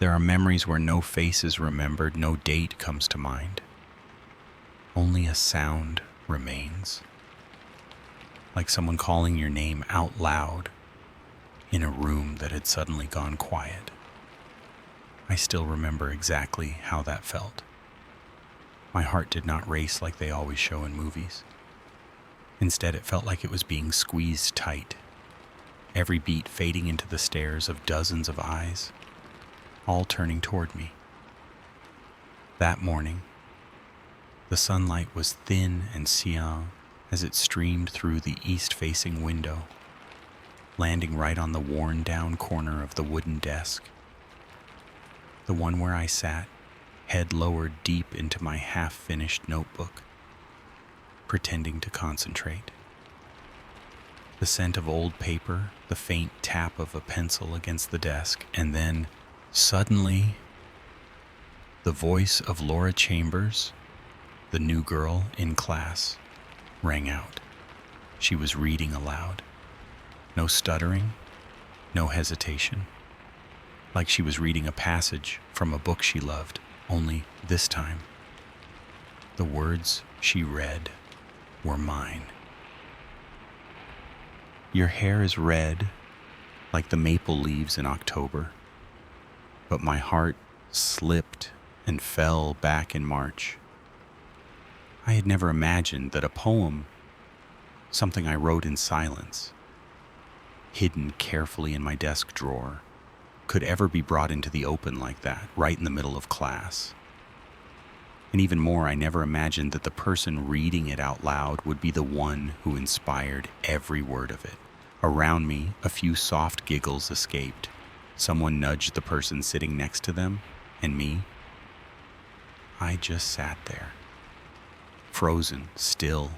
There are memories where no face is remembered, no date comes to mind. Only a sound remains, like someone calling your name out loud in a room that had suddenly gone quiet. I still remember exactly how that felt. My heart did not race like they always show in movies. Instead, it felt like it was being squeezed tight, every beat fading into the stares of dozens of eyes, all turning toward me. That morning, the sunlight was thin and cyan as it streamed through the east-facing window, landing right on the worn-down corner of the wooden desk, the one where I sat, head lowered deep into my half-finished notebook, pretending to concentrate. The scent of old paper, the faint tap of a pencil against the desk, and then, suddenly, the voice of Laura Chambers, the new girl in class, rang out. She was reading aloud. No stuttering, no hesitation. Like she was reading a passage from a book she loved, only this time, the words she read were mine. Your hair is red, like the maple leaves in October, but my heart slipped and fell back in March. I had never imagined that a poem, something I wrote in silence, hidden carefully in my desk drawer, could ever be brought into the open like that, right in the middle of class. And even more, I never imagined that the person reading it out loud would be the one who inspired every word of it. Around me, a few soft giggles escaped. Someone nudged the person sitting next to them, and me, I just sat there, frozen, still,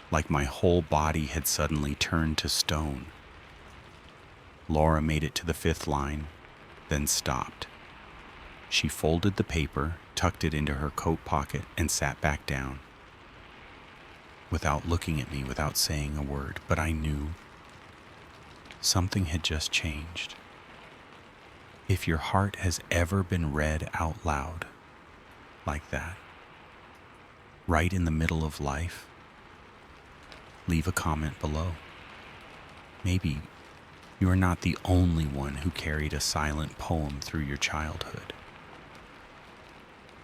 like my whole body had suddenly turned to stone. Laura made it to the 5th line, then stopped. She folded the paper, tucked it into her coat pocket, and sat back down. Without looking at me, without saying a word, but I knew something had just changed. If your heart has ever been read out loud, like that, right in the middle of life, leave a comment below. Maybe you are not the only one who carried a silent poem through your childhood.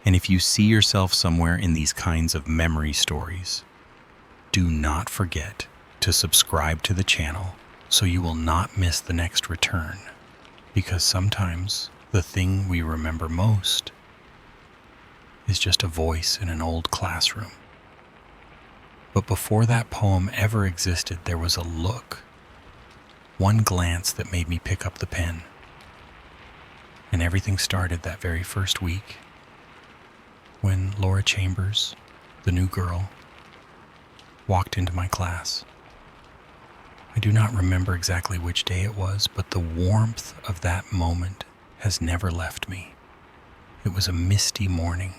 And if you see yourself somewhere in these kinds of memory stories, do not forget to subscribe to the channel so you will not miss the next return, because sometimes the thing we remember most is just a voice in an old classroom. But before that poem ever existed, there was a look, one glance that made me pick up the pen. And everything started that very first week when Laura Chambers, the new girl, walked into my class. I do not remember exactly which day it was, but the warmth of that moment has never left me. It was a misty morning.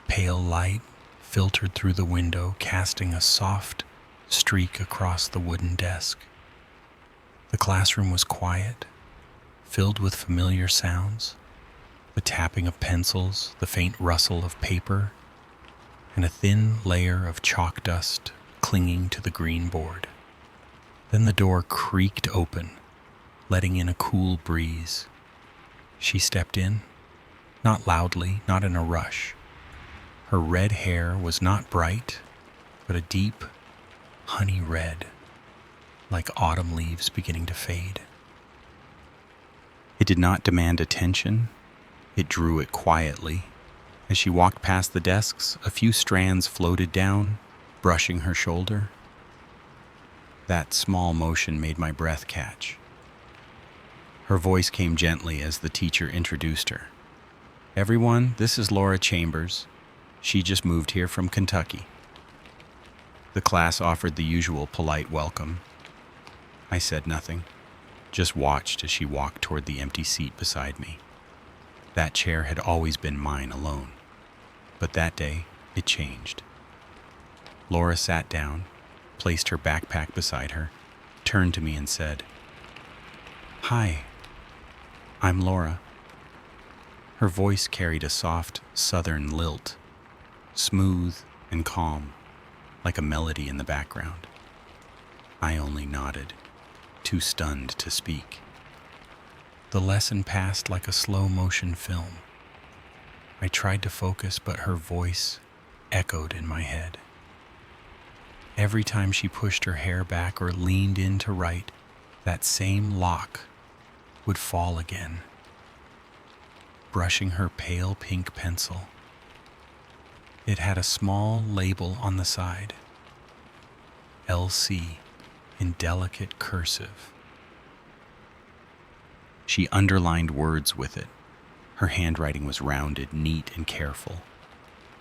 Pale light filtered through the window, casting a soft streak across the wooden desk. The classroom was quiet, filled with familiar sounds, the tapping of pencils, the faint rustle of paper, and a thin layer of chalk dust clinging to the green board. Then the door creaked open, letting in a cool breeze. She stepped in, not loudly, not in a rush. Her red hair was not bright, but a deep honey red, like autumn leaves beginning to fade. It did not demand attention, it drew it quietly. As she walked past the desks, a few strands floated down, brushing her shoulder. That small motion made my breath catch. Her voice came gently as the teacher introduced her. "Everyone, this is Laura Chambers. She just moved here from Kentucky." The class offered the usual polite welcome. I said nothing, just watched as she walked toward the empty seat beside me. That chair had always been mine alone, but that day it changed. Laura sat down, placed her backpack beside her, turned to me and said, "Hi, I'm Laura. Her voice carried a soft southern lilt, smooth and calm, like a melody in the background. I only nodded, too stunned to speak. The lesson passed like a slow-motion film. I tried to focus, but her voice echoed in my head. Every time she pushed her hair back or leaned in to write, that same lock would fall again, brushing her pale pink pencil. It had a small label on the side, LC, in delicate cursive. She underlined words with it. Her handwriting was rounded, neat, and careful,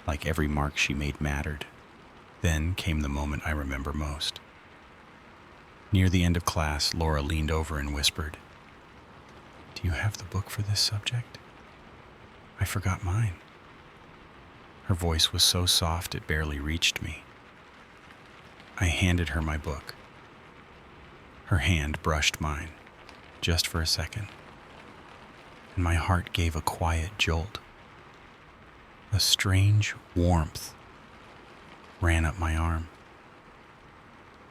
like every mark she made mattered. Then came the moment I remember most. Near the end of class, Laura leaned over and whispered, "Do you have the book for this subject? I forgot mine." Her voice was so soft it barely reached me. I handed her my book. Her hand brushed mine, just for a second, and my heart gave a quiet jolt. A strange warmth ran up my arm.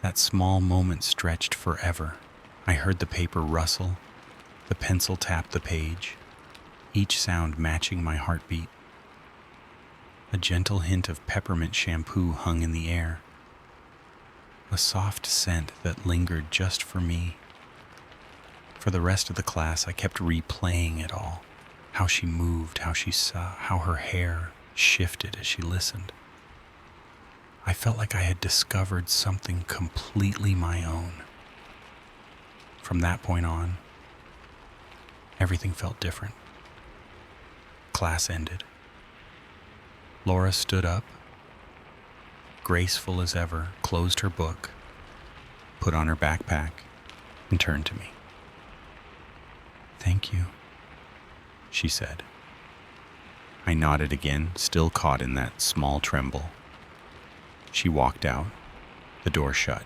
That small moment stretched forever. I heard the paper rustle, the pencil tap the page, each sound matching my heartbeat. A gentle hint of peppermint shampoo hung in the air, a soft scent that lingered just for me. For the rest of the class, I kept replaying it all, how she moved, how she saw, how her hair shifted as she listened. I felt like I had discovered something completely my own. From that point on, everything felt different. Class ended. Laura stood up, graceful as ever, closed her book, put on her backpack, and turned to me. "Thank you," she said. I nodded again, still caught in that small tremble. She walked out, the door shut.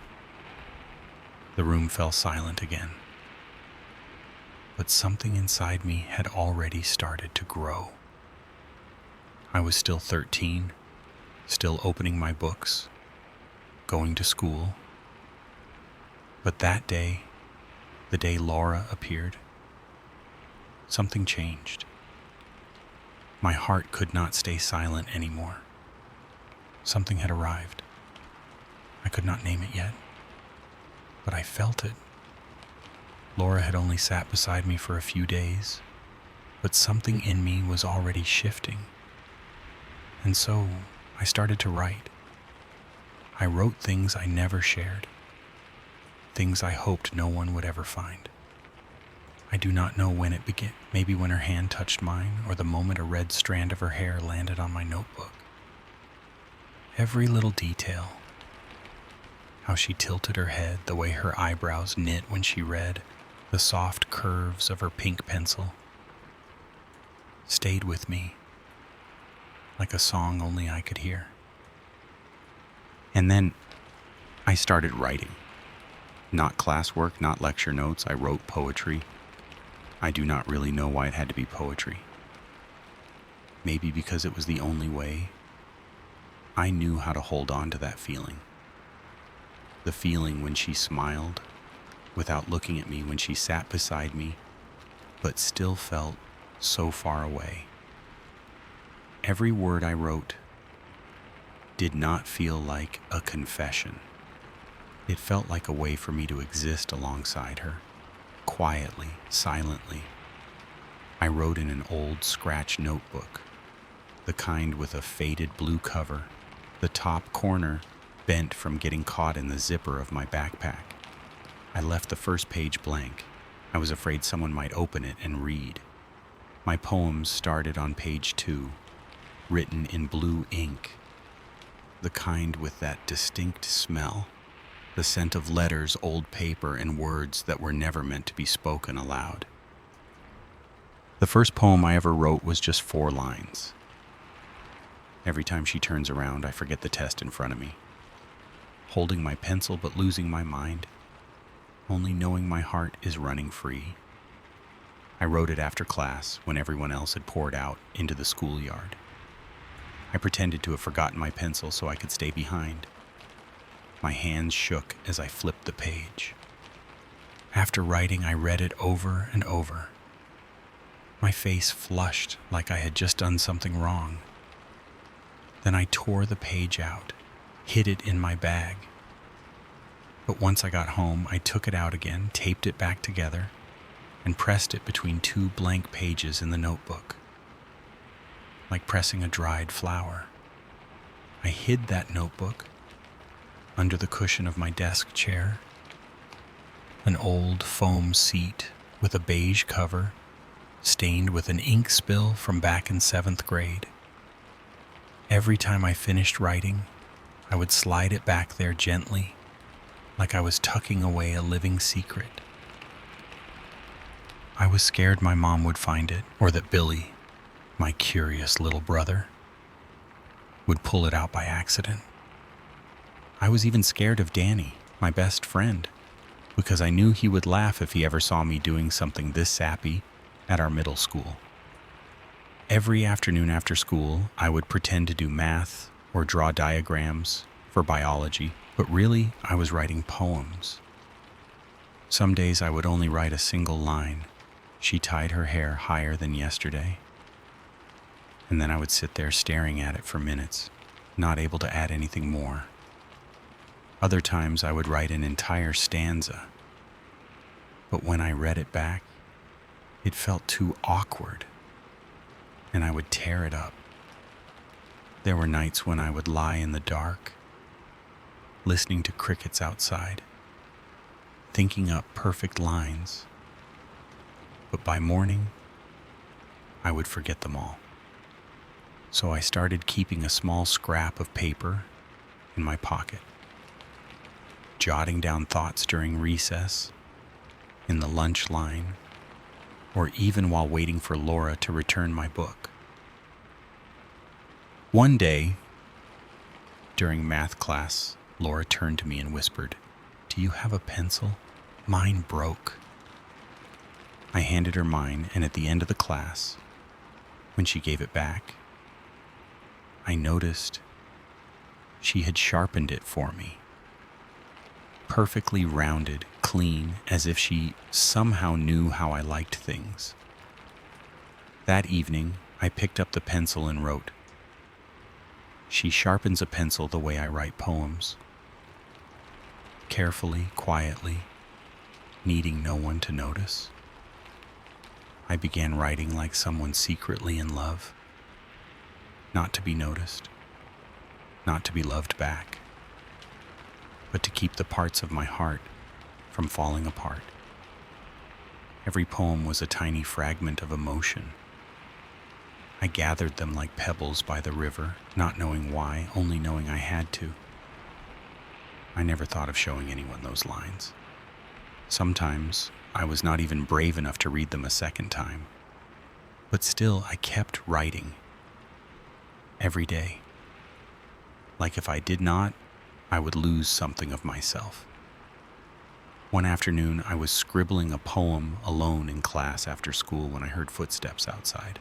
The room fell silent again. But something inside me had already started to grow. I was still 13, still opening my books, going to school. But that day, the day Laura appeared, something changed. My heart could not stay silent anymore. Something had arrived. I could not name it yet, but I felt it. Laura had only sat beside me for a few days, but something in me was already shifting. And so I started to write. I wrote things I never shared, things I hoped no one would ever find. I do not know when it began, maybe when her hand touched mine, or the moment a red strand of her hair landed on my notebook. Every little detail, how she tilted her head, the way her eyebrows knit when she read, the soft curves of her pink pencil, stayed with me like a song only I could hear. And then I started writing. Not classwork, not lecture notes. I wrote poetry. I do not really know why it had to be poetry. Maybe because it was the only way. I knew how to hold on to that feeling. The feeling when she smiled, without looking at me, when she sat beside me, but still felt so far away. Every word I wrote did not feel like a confession. It felt like a way for me to exist alongside her, quietly, silently. I wrote in an old scratch notebook, the kind with a faded blue cover, the top corner bent from getting caught in the zipper of my backpack. I left the first page blank. I was afraid someone might open it and read. My poems started on page 2, written in blue ink, the kind with that distinct smell, the scent of letters, old paper, and words that were never meant to be spoken aloud. The first poem I ever wrote was just 4 lines. Every time she turns around, I forget the test in front of me. Holding my pencil but losing my mind, only knowing my heart is running free. I wrote it after class when everyone else had poured out into the schoolyard. I pretended to have forgotten my pencil so I could stay behind. My hands shook as I flipped the page. After writing, I read it over and over. My face flushed like I had just done something wrong. Then I tore the page out, hid it in my bag. But once I got home, I took it out again, taped it back together, and pressed it between two blank pages in the notebook, like pressing a dried flower. I hid that notebook under the cushion of my desk chair, an old foam seat with a beige cover stained with an ink spill from back in 7th grade. Every time I finished writing, I would slide it back there gently, like I was tucking away a living secret. I was scared my mom would find it, or that Billy, my curious little brother, would pull it out by accident. I was even scared of Danny, my best friend, because I knew he would laugh if he ever saw me doing something this sappy at our middle school. Every afternoon after school, I would pretend to do math or draw diagrams for biology, but really I was writing poems. Some days I would only write a single line. She tied her hair higher than yesterday. And then I would sit there staring at it for minutes, not able to add anything more. Other times I would write an entire stanza. But when I read it back, it felt too awkward, and I would tear it up. There were nights when I would lie in the dark, listening to crickets outside, thinking up perfect lines. But by morning, I would forget them all. So I started keeping a small scrap of paper in my pocket, jotting down thoughts during recess, in the lunch line, or even while waiting for Laura to return my book. One day, during math class, Laura turned to me and whispered, "Do you have a pencil? Mine broke." I handed her mine, and at the end of the class, when she gave it back, I noticed she had sharpened it for me. Perfectly rounded, clean, as if she somehow knew how I liked things. That evening, I picked up the pencil and wrote, "She sharpens a pencil the way I write poems." Carefully, quietly, needing no one to notice, I began writing like someone secretly in love, not to be noticed, not to be loved back, but to keep the parts of my heart from falling apart. Every poem was a tiny fragment of emotion. I gathered them like pebbles by the river, not knowing why, only knowing I had to. I never thought of showing anyone those lines. Sometimes I was not even brave enough to read them a second time. But still, I kept writing. Every day. Like if I did not, I would lose something of myself. One afternoon, I was scribbling a poem alone in class after school when I heard footsteps outside.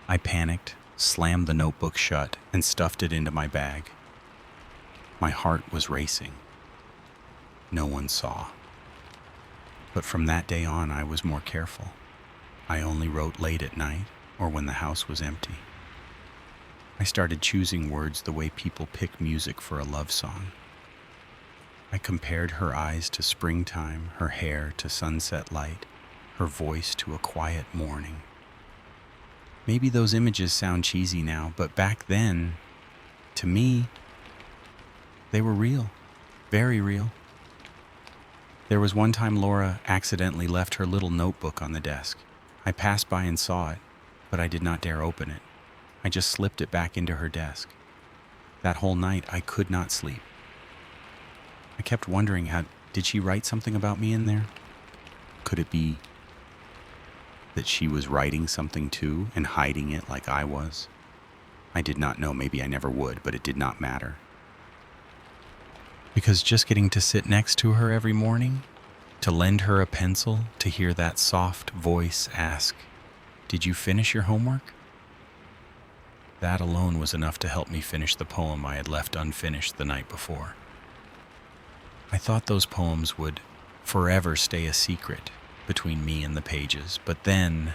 I panicked, slammed the notebook shut, and stuffed it into my bag. My heart was racing. No one saw. But from that day on, I was more careful. I only wrote late at night or when the house was empty. I started choosing words the way people pick music for a love song. I compared her eyes to springtime, her hair to sunset light, her voice to a quiet morning. Maybe those images sound cheesy now, but back then, to me, they were real, very real. There was one time Laura accidentally left her little notebook on the desk. I passed by and saw it, but I did not dare open it. I just slipped it back into her desk. That whole night, I could not sleep. I kept wondering, did she write something about me in there? Could it be that she was writing something too and hiding it like I was? I did not know. Maybe I never would, but it did not matter. Because just getting to sit next to her every morning To lend her a pencil, to hear that soft voice ask, "Did you finish your homework?" That alone was enough to help me finish the poem I had left unfinished the night before. I thought those poems would forever stay a secret between me and the pages, but then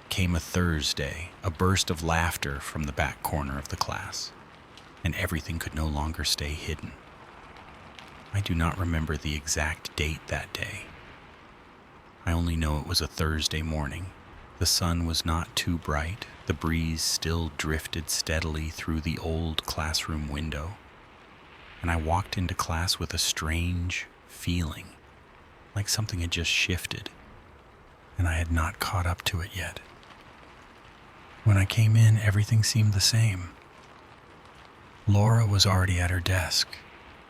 came a Thursday, a burst of laughter from the back corner of the class, and everything could no longer stay hidden. I do not remember the exact date that day. I only know it was a Thursday morning. The sun was not too bright. The breeze still drifted steadily through the old classroom window, and I walked into class with a strange feeling, like something had just shifted, and I had not caught up to it yet. When I came in, everything seemed the same. Laura was already at her desk,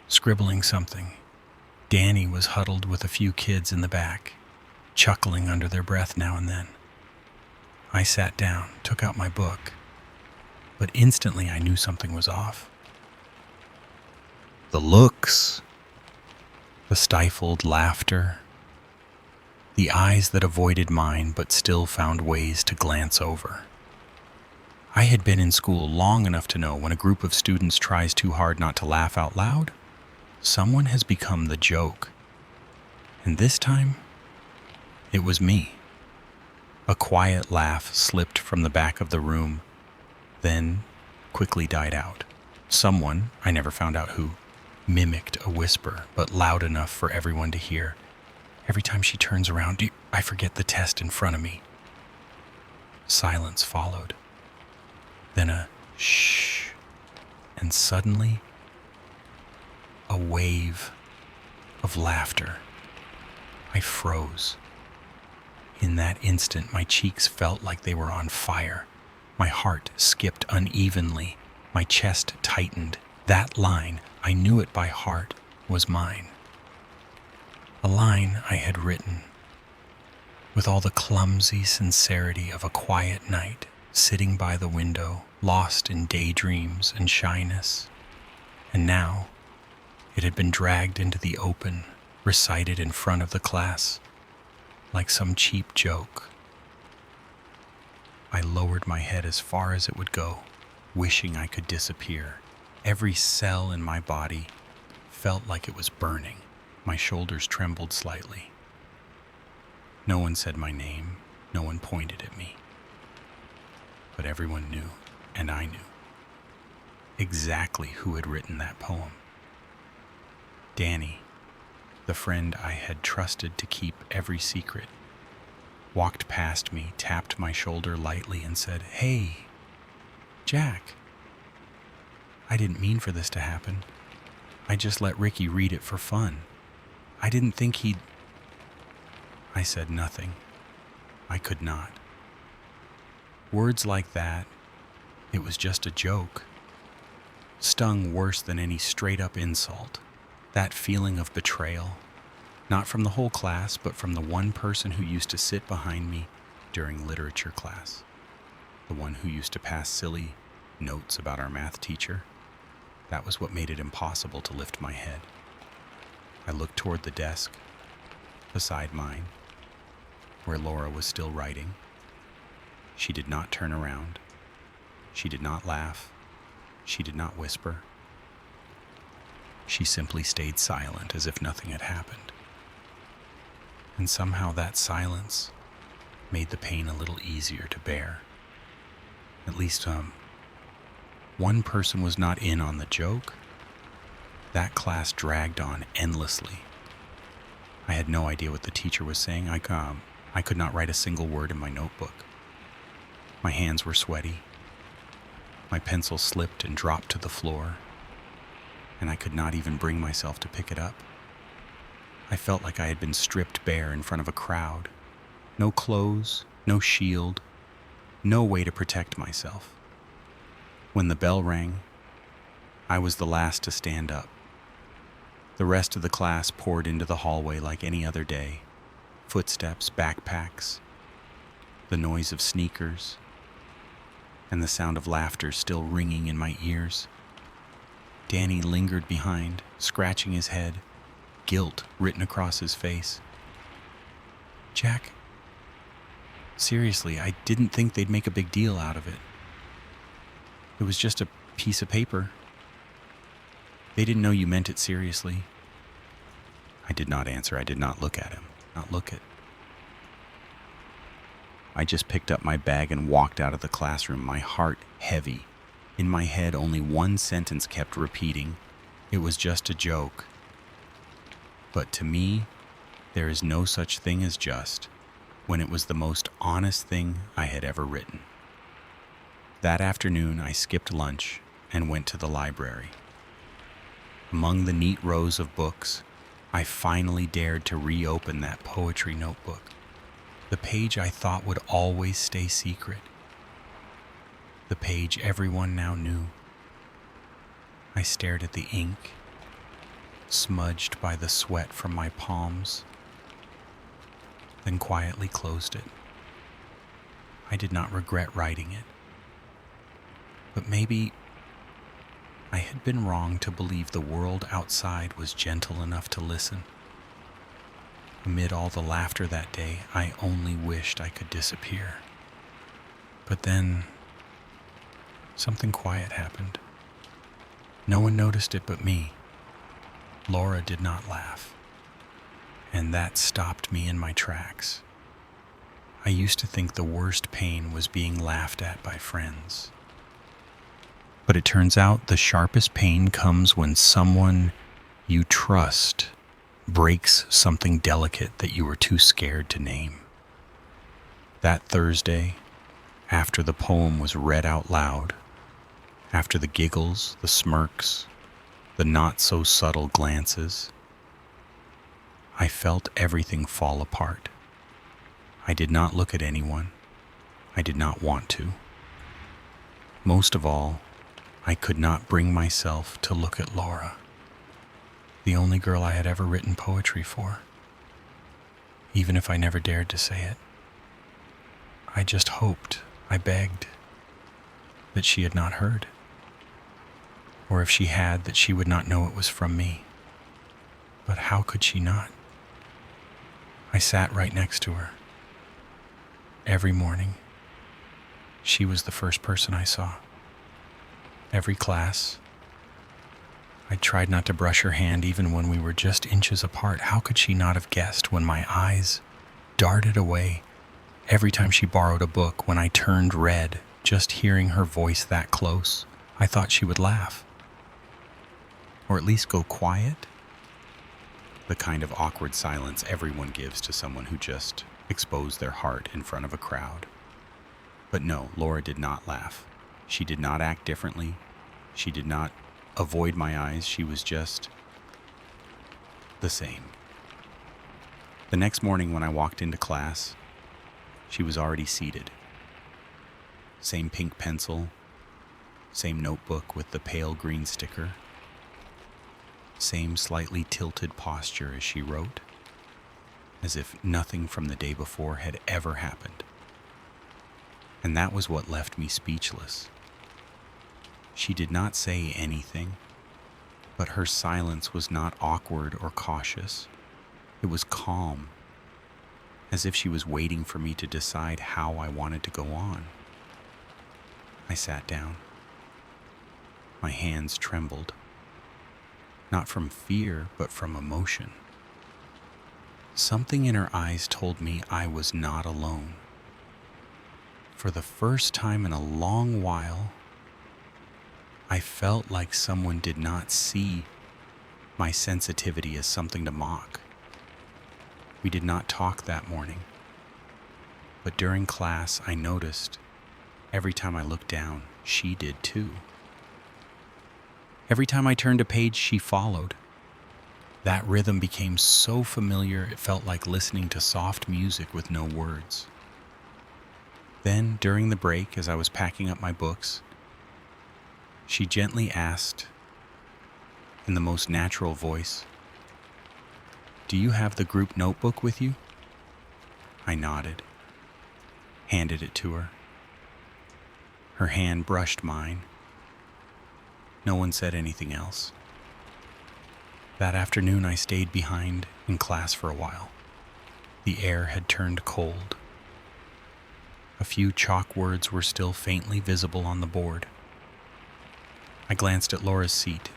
scribbling something. Danny was huddled with a few kids in the back, chuckling under their breath now and then. I sat down, took out my book, but instantly I knew something was off. The looks, the stifled laughter, the eyes that avoided mine but still found ways to glance over. I had been in school long enough to know when a group of students tries too hard not to laugh out loud, someone has become the joke. And this time, it was me. A quiet laugh slipped from the back of the room, then quickly died out. Someone, I never found out who, mimicked a whisper, but loud enough for everyone to hear. Every time she turns around, I forget the test in front of me. Silence followed. Then a shh, and suddenly, a wave of laughter. I froze. In that instant, my cheeks felt like they were on fire. My heart skipped unevenly. My chest tightened. That line, I knew it by heart, was mine. A line I had written with all the clumsy sincerity of a quiet night, sitting by the window, lost in daydreams and shyness. And now, it had been dragged into the open, recited in front of the class, like some cheap joke. I lowered my head as far as it would go, wishing I could disappear. Every cell in my body felt like it was burning. My shoulders trembled slightly. No one said my name. No one pointed at me. But everyone knew, and I knew, exactly who had written that poem. Danny, the friend I had trusted to keep every secret, walked past me, tapped my shoulder lightly, and said, "Hey, Jack, I didn't mean for this to happen. I just let Ricky read it for fun. I didn't think he'd..." I said nothing. I could not. Words like that, "it was just a joke," stung worse than any straight-up insult. That feeling of betrayal, not from the whole class, but from the one person who used to sit behind me during literature class, the one who used to pass silly notes about our math teacher. That was what made it impossible to lift my head. I looked toward the desk beside mine, where Laura was still writing. She did not turn around. She did not laugh. She did not whisper. She simply stayed silent as if nothing had happened. And somehow that silence made the pain a little easier to bear. At least, one person was not in on the joke. That class dragged on endlessly. I had no idea what the teacher was saying. I could not write a single word in my notebook. My hands were sweaty. My pencil slipped and dropped to the floor, and I could not even bring myself to pick it up. I felt like I had been stripped bare in front of a crowd. No clothes, no shield, no way to protect myself. When the bell rang, I was the last to stand up. The rest of the class poured into the hallway like any other day. Footsteps, backpacks, the noise of sneakers, and the sound of laughter still ringing in my ears. Danny lingered behind, scratching his head, guilt written across his face. Jack, seriously, I didn't think they'd make a big deal out of it. It was just a piece of paper. They didn't know you meant it seriously. I did not answer. I did not look at him. Not look at. I just picked up my bag and walked out of the classroom, my heart heavy. In my head, only one sentence kept repeating. It was just a joke. But to me, there is no such thing as just, when it was the most honest thing I had ever written. That afternoon, I skipped lunch and went to the library. Among the neat rows of books, I finally dared to reopen that poetry notebook, the page I thought would always stay secret, the page everyone now knew. I stared at the ink, smudged by the sweat from my palms, then quietly closed it. I did not regret writing it, but maybe I had been wrong to believe the world outside was gentle enough to listen. Amid all the laughter that day, I only wished I could disappear. But then, something quiet happened. No one noticed it but me. Laura did not laugh, and that stopped me in my tracks. I used to think the worst pain was being laughed at by friends. But it turns out the sharpest pain comes when someone you trust breaks something delicate that you were too scared to name. That Thursday, after the poem was read out loud, after the giggles, the smirks, the not-so-subtle glances, I felt everything fall apart. I did not look at anyone. I did not want to. Most of all, I could not bring myself to look at Laura, the only girl I had ever written poetry for, even if I never dared to say it. I just hoped, I begged, that she had not heard, or if she had, that she would not know it was from me. But how could she not? I sat right next to her. Every morning, she was the first person I saw. Every class, I tried not to brush her hand even when we were just inches apart. How could she not have guessed when my eyes darted away every time she borrowed a book, when I turned red just hearing her voice that close? I thought she would laugh, or at least go quiet. The kind of awkward silence everyone gives to someone who just exposed their heart in front of a crowd. But no, Laura did not laugh. She did not act differently. She did not avoid my eyes. She was just the same. The next morning when I walked into class, she was already seated. Same pink pencil, same notebook with the pale green sticker, same slightly tilted posture as she wrote, as if nothing from the day before had ever happened. And that was what left me speechless. She did not say anything, but her silence was not awkward or cautious. It was calm, as if she was waiting for me to decide how I wanted to go on. I sat down. My hands trembled, not from fear, but from emotion. Something in her eyes told me I was not alone. For the first time in a long while, I felt like someone did not see my sensitivity as something to mock. We did not talk that morning, but during class I noticed every time I looked down, she did too. Every time I turned a page, she followed. That rhythm became so familiar it felt like listening to soft music with no words. Then, during the break, as I was packing up my books, she gently asked, in the most natural voice, "Do you have the group notebook with you?" I nodded, handed it to her. Her hand brushed mine. No one said anything else. That afternoon, I stayed behind in class for a while. The air had turned cold. A few chalk words were still faintly visible on the board. I glanced at Laura's seat.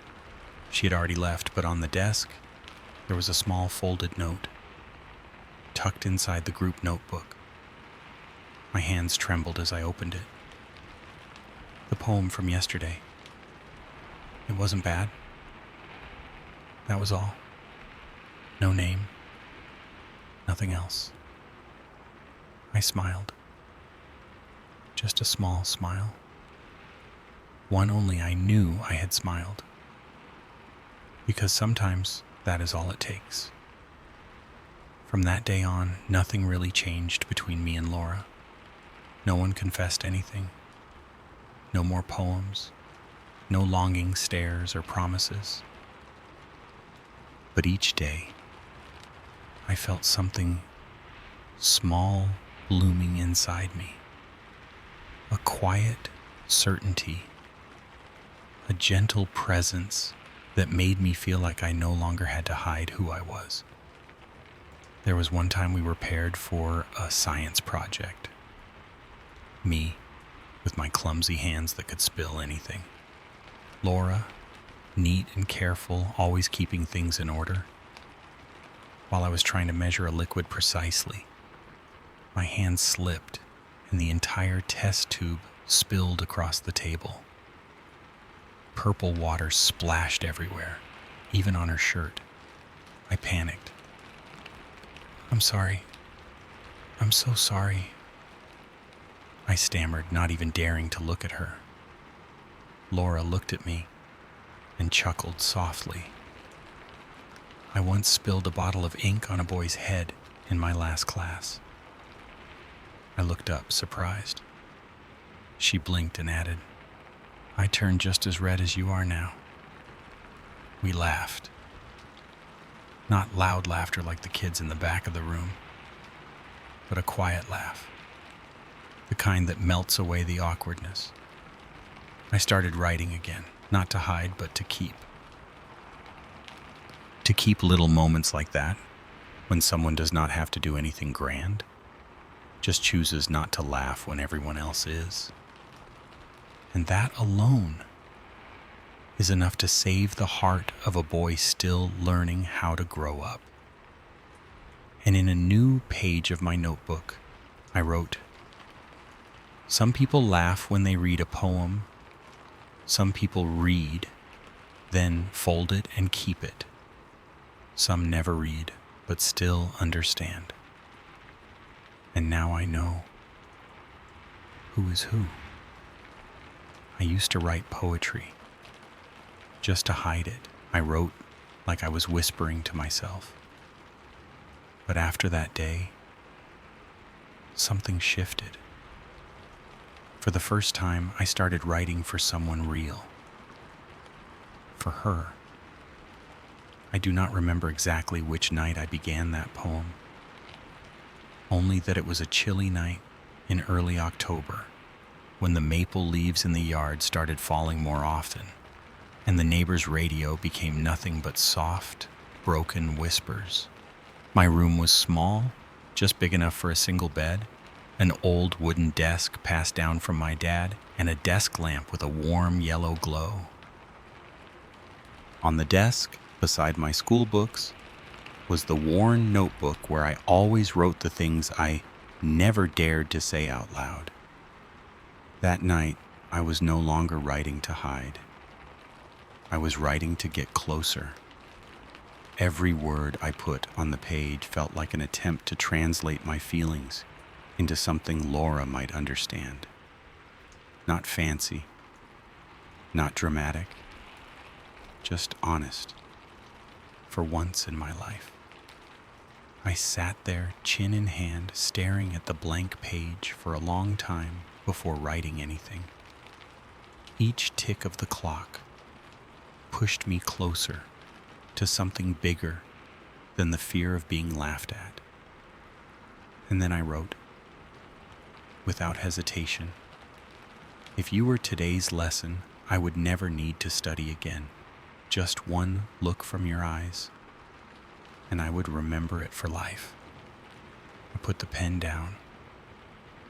She had already left, but on the desk, there was a small folded note, tucked inside the group notebook. My hands trembled as I opened it. The poem from yesterday. It wasn't bad. That was all. No name. Nothing else. I smiled. Just a small smile. One only I knew I had smiled. Because sometimes that is all it takes. From that day on, nothing really changed between me and Laura. No one confessed anything. No more poems. No longing stares or promises. But each day, I felt something small blooming inside me. A quiet certainty. A gentle presence that made me feel like I no longer had to hide who I was. There was one time we were paired for a science project. Me, with my clumsy hands that could spill anything. Laura, neat and careful, always keeping things in order. While I was trying to measure a liquid precisely, my hand slipped and the entire test tube spilled across the table. Purple water splashed everywhere, even on her shirt. I panicked. "I'm sorry. I'm so sorry," I stammered, not even daring to look at her. Laura looked at me and chuckled softly. I once spilled a bottle of ink on a boy's head in my last class. I looked up, surprised. She blinked and added, "I turned just as red as you are now." We laughed. Not loud laughter like the kids in the back of the room, but a quiet laugh. The kind that melts away the awkwardness. I started writing again, not to hide, but to keep. To keep little moments like that, when someone does not have to do anything grand, just chooses not to laugh when everyone else is. And that alone is enough to save the heart of a boy still learning how to grow up. And in a new page of my notebook, I wrote, "Some people laugh when they read a poem. Some people read, then fold it and keep it. Some never read, but still understand. And now I know who is who." I used to write poetry. Just to hide it, I wrote like I was whispering to myself. But after that day, something shifted. For the first time, I started writing for someone real. For her. I do not remember exactly which night I began that poem. Only that it was a chilly night in early October, when the maple leaves in the yard started falling more often, and the neighbor's radio became nothing but soft, broken whispers. My room was small, just big enough for a single bed, an old wooden desk passed down from my dad, and a desk lamp with a warm yellow glow. On the desk, beside my school books, was the worn notebook where I always wrote the things I never dared to say out loud. That night, I was no longer writing to hide. I was writing to get closer. Every word I put on the page felt like an attempt to translate my feelings into something Laura might understand. Not fancy, not dramatic, just honest, for once in my life. I sat there, chin in hand, staring at the blank page for a long time before writing anything. Each tick of the clock pushed me closer to something bigger than the fear of being laughed at. And then I wrote, without hesitation, "If you were today's lesson, I would never need to study again. Just one look from your eyes, and I would remember it for life. I put the pen down,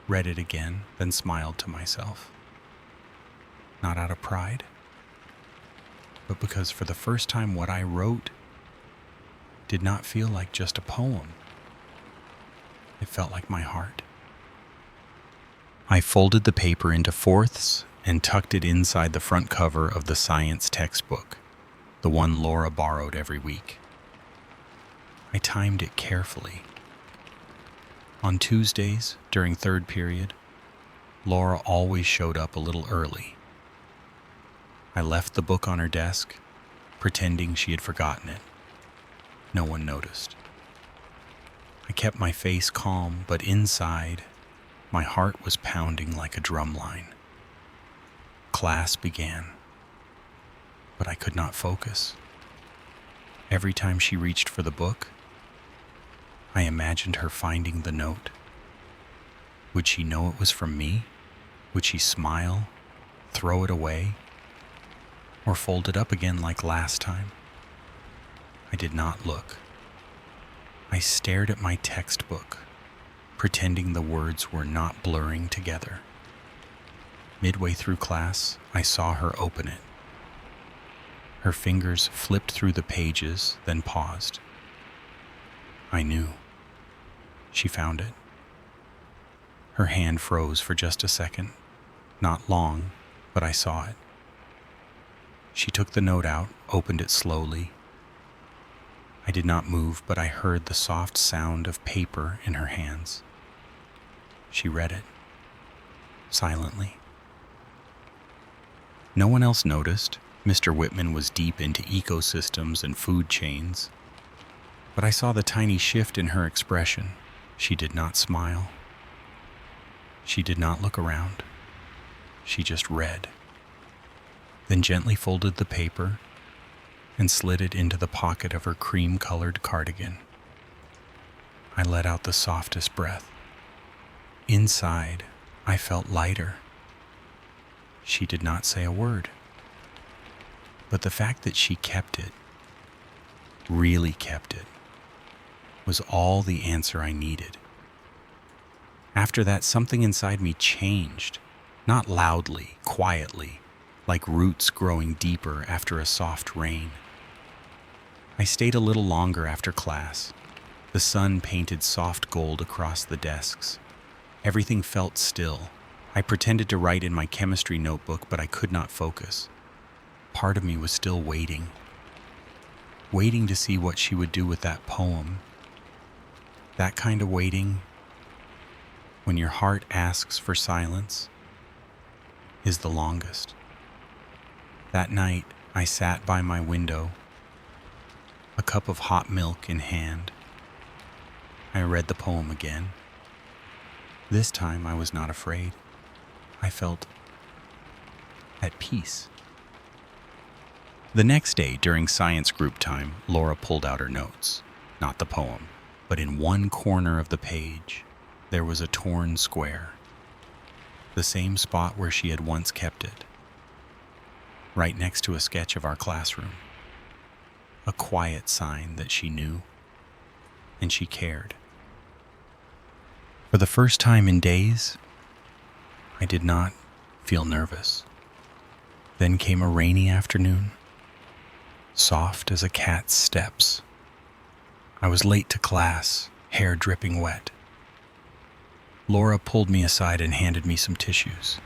read it again, then smiled to myself. Not out of pride, but because for the first time what I wrote did not feel like just a poem. It felt like my heart. I folded the paper into fourths and tucked it inside the front cover of the science textbook, the one Laura borrowed every week. I timed it carefully. On Tuesdays, during third period, Laura always showed up a little early. I left the book on her desk, pretending she had forgotten it. No one noticed. I kept my face calm, but inside, my heart was pounding like a drum line. Class began, but I could not focus. Every time she reached for the book, I imagined her finding the note. Would she know it was from me? Would she smile, throw it away, or fold it up again like last time? I did not look. I stared at my textbook, pretending the words were not blurring together. Midway through class, I saw her open it. Her fingers flipped through the pages, then paused. I knew. She found it. Her hand froze for just a second. Not long, but I saw it. She took the note out, opened it slowly. I did not move, but I heard the soft sound of paper in her hands. She read it, silently. No one else noticed. Mr. Whitman was deep into ecosystems and food chains. But I saw the tiny shift in her expression. She did not smile. She did not look around. She just read. Then gently folded the paper and slid it into the pocket of her cream-colored cardigan. I let out the softest breath. Inside, I felt lighter. She did not say a word. But the fact that she kept it, really kept it, was all the answer I needed. After that, something inside me changed, not loudly, quietly, like roots growing deeper after a soft rain. I stayed a little longer after class. The sun painted soft gold across the desks. Everything felt still. I pretended to write in my chemistry notebook, but I could not focus. Part of me was still waiting to see what she would do with that poem. That kind of waiting, when your heart asks for silence, is the longest. That night, I sat by my window, a cup of hot milk in hand. I read the poem again. This time, I was not afraid. I felt at peace. The next day, during science group time, Laura pulled out her notes. Not the poem, but in one corner of the page, there was a torn square. The same spot where she had once kept it. Right next to a sketch of our classroom. A quiet sign that she knew, and she cared. For the first time in days, I did not feel nervous. Then came a rainy afternoon, soft as a cat's steps. I was late to class, hair dripping wet. Laura pulled me aside and handed me some tissues.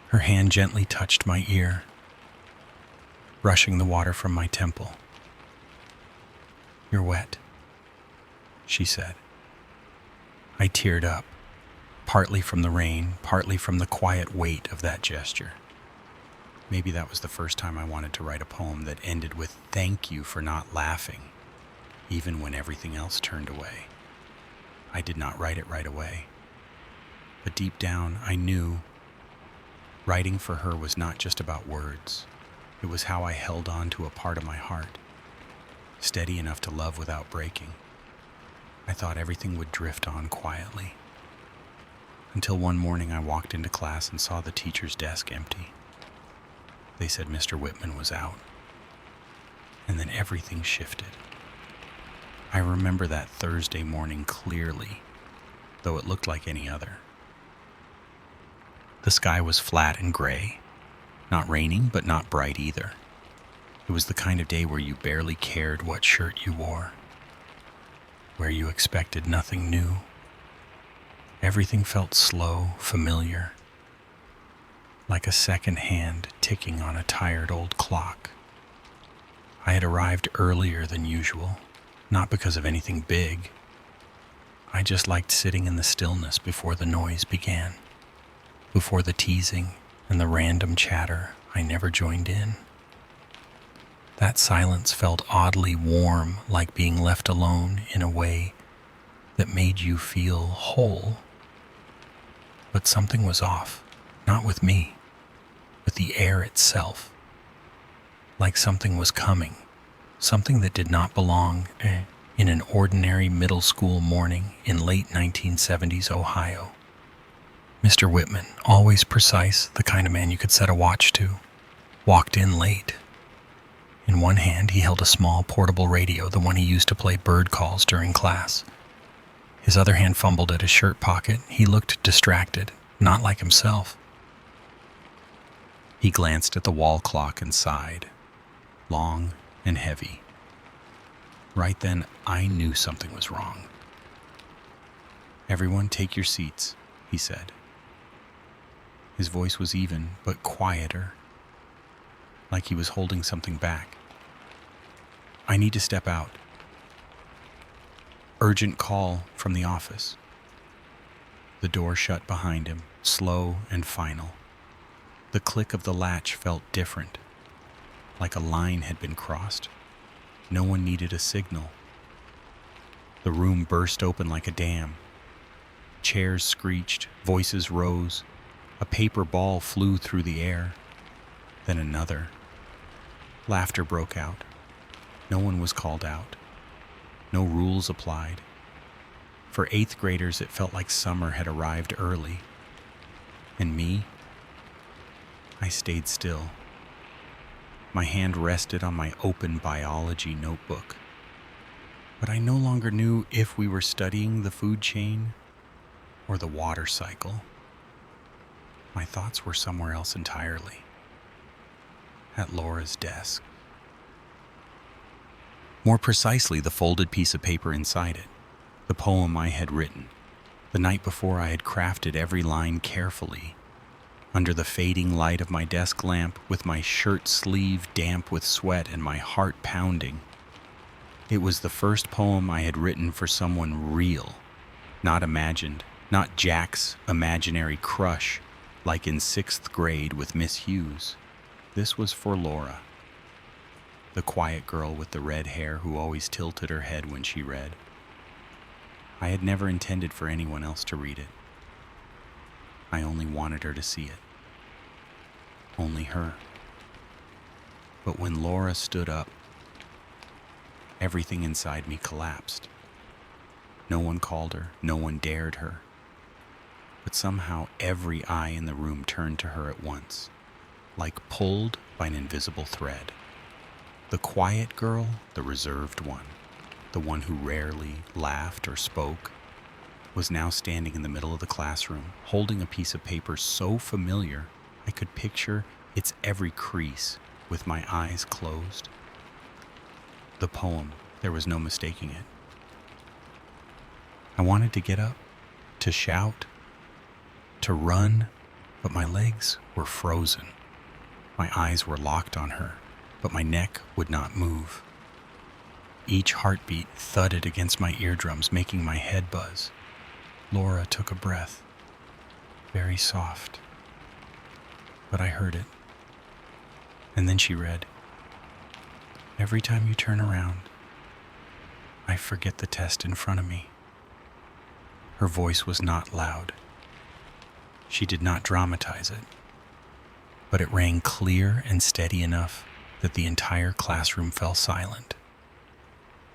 Her hand gently touched my ear, brushing the water from my temple. "You're wet," she said. I teared up, partly from the rain, partly from the quiet weight of that gesture. Maybe that was the first time I wanted to write a poem that ended with "Thank you for not laughing," even when everything else turned away. I did not write it right away. But deep down, I knew writing for her was not just about words. It was how I held on to a part of my heart, steady enough to love without breaking. I thought everything would drift on quietly. Until one morning I walked into class and saw the teacher's desk empty. They said Mr. Whitman was out. and then everything shifted. I remember that Thursday morning clearly, though it looked like any other. The sky was flat and gray, not raining, but not bright either. It was the kind of day where you barely cared what shirt you wore, where you expected nothing new. Everything felt slow, familiar, like a second hand ticking on a tired old clock. I had arrived earlier than usual, not because of anything big. I just liked sitting in the stillness before the noise began, before the teasing and the random chatter I never joined in. That silence felt oddly warm, like being left alone in a way that made you feel whole. But something was off, not with me, with the air itself. Like something was coming, something that did not belong in an ordinary middle school morning in late 1970s Ohio. Mr. Whitman, always precise, the kind of man you could set a watch to, walked in late. In one hand, he held a small portable radio, the one he used to play bird calls during class. His other hand fumbled at his shirt pocket. He looked distracted, not like himself. He glanced at the wall clock and sighed, long and heavy. Right then, I knew something was wrong. "Everyone, take your seats," he said. His voice was even, but quieter, like he was holding something back. "I need to step out. Urgent call from the office." The door shut behind him, slow and final. The click of the latch felt different, like a line had been crossed. No one needed a signal. The room burst open like a dam. Chairs screeched, voices rose. A paper ball flew through the air. Then another. Laughter broke out. No one was called out. No rules applied. For 8th graders, it felt like summer had arrived early. And me? I stayed still. My hand rested on my open biology notebook. But I no longer knew if we were studying the food chain or the water cycle. My thoughts were somewhere else entirely. At Laura's desk. More precisely, the folded piece of paper inside it. The poem I had written. The night before, I had crafted every line carefully. Under the fading light of my desk lamp, with my shirt sleeve damp with sweat and my heart pounding. It was the first poem I had written for someone real, not imagined, not Jack's imaginary crush, like in 6th grade with Miss Hughes. This was for Laura, the quiet girl with the red hair who always tilted her head when she read. I had never intended for anyone else to read it. I only wanted her to see it. Only her. But when Laura stood up, everything inside me collapsed. No one called her, no one dared her. But somehow every eye in the room turned to her at once, like pulled by an invisible thread. The quiet girl, the reserved one, the one who rarely laughed or spoke, was now standing in the middle of the classroom, holding a piece of paper so familiar I could picture its every crease with my eyes closed. The poem, there was no mistaking it. I wanted to get up, to shout, to run, but my legs were frozen. My eyes were locked on her, but my neck would not move. Each heartbeat thudded against my eardrums, making my head buzz. Laura took a breath, very soft, but I heard it. And then she read, "Every time you turn around, I forget the test in front of me." Her voice was not loud. She did not dramatize it, but it rang clear and steady enough that the entire classroom fell silent.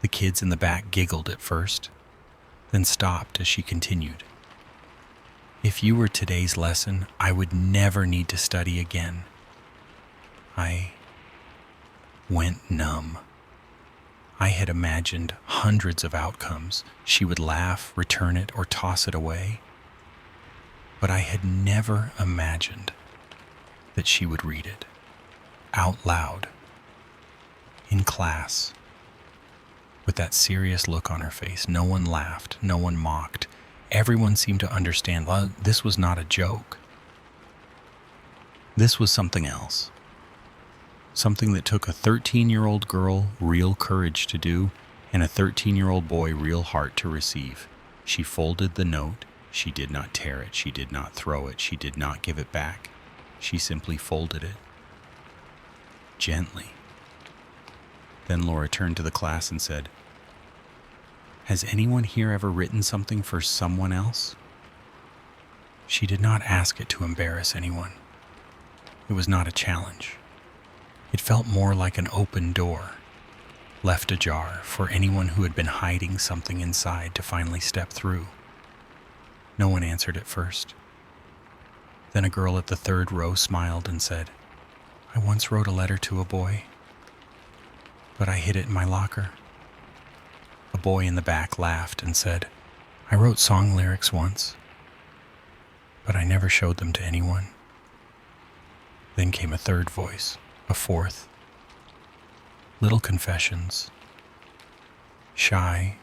The kids in the back giggled at first, then stopped as she continued. "If you were today's lesson, I would never need to study again." I went numb. I had imagined hundreds of outcomes. She would laugh, return it, or toss it away. But I had never imagined that she would read it out loud in class with that serious look on her face. No one laughed, no one mocked. Everyone seemed to understand, well, this was not a joke. This was something else. Something that took a 13-year-old girl real courage to do and a 13-year-old boy real heart to receive. She folded the note. She did not tear it. She did not throw it. She did not give it back. She simply folded it gently. Then Laura turned to the class and said, "Has anyone here ever written something for someone else?" She did not ask it to embarrass anyone. It was not a challenge. It felt more like an open door, left ajar for anyone who had been hiding something inside to finally step through. No one answered at first. Then a girl at the third row smiled and said, "I once wrote a letter to a boy, but I hid it in my locker." A boy in the back laughed and said, "I wrote song lyrics once, but I never showed them to anyone." Then came a third voice, a fourth. Little confessions, shy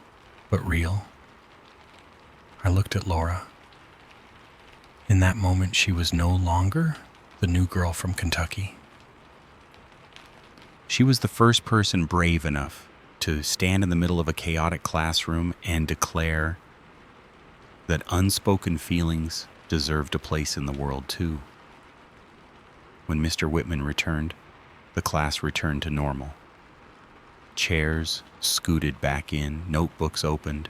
but real. I looked at Laura. In that moment, she was no longer the new girl from Kentucky. She was the first person brave enough to stand in the middle of a chaotic classroom and declare that unspoken feelings deserved a place in the world too. When Mr. Whitman returned, the class returned to normal. Chairs scooted back in, notebooks opened.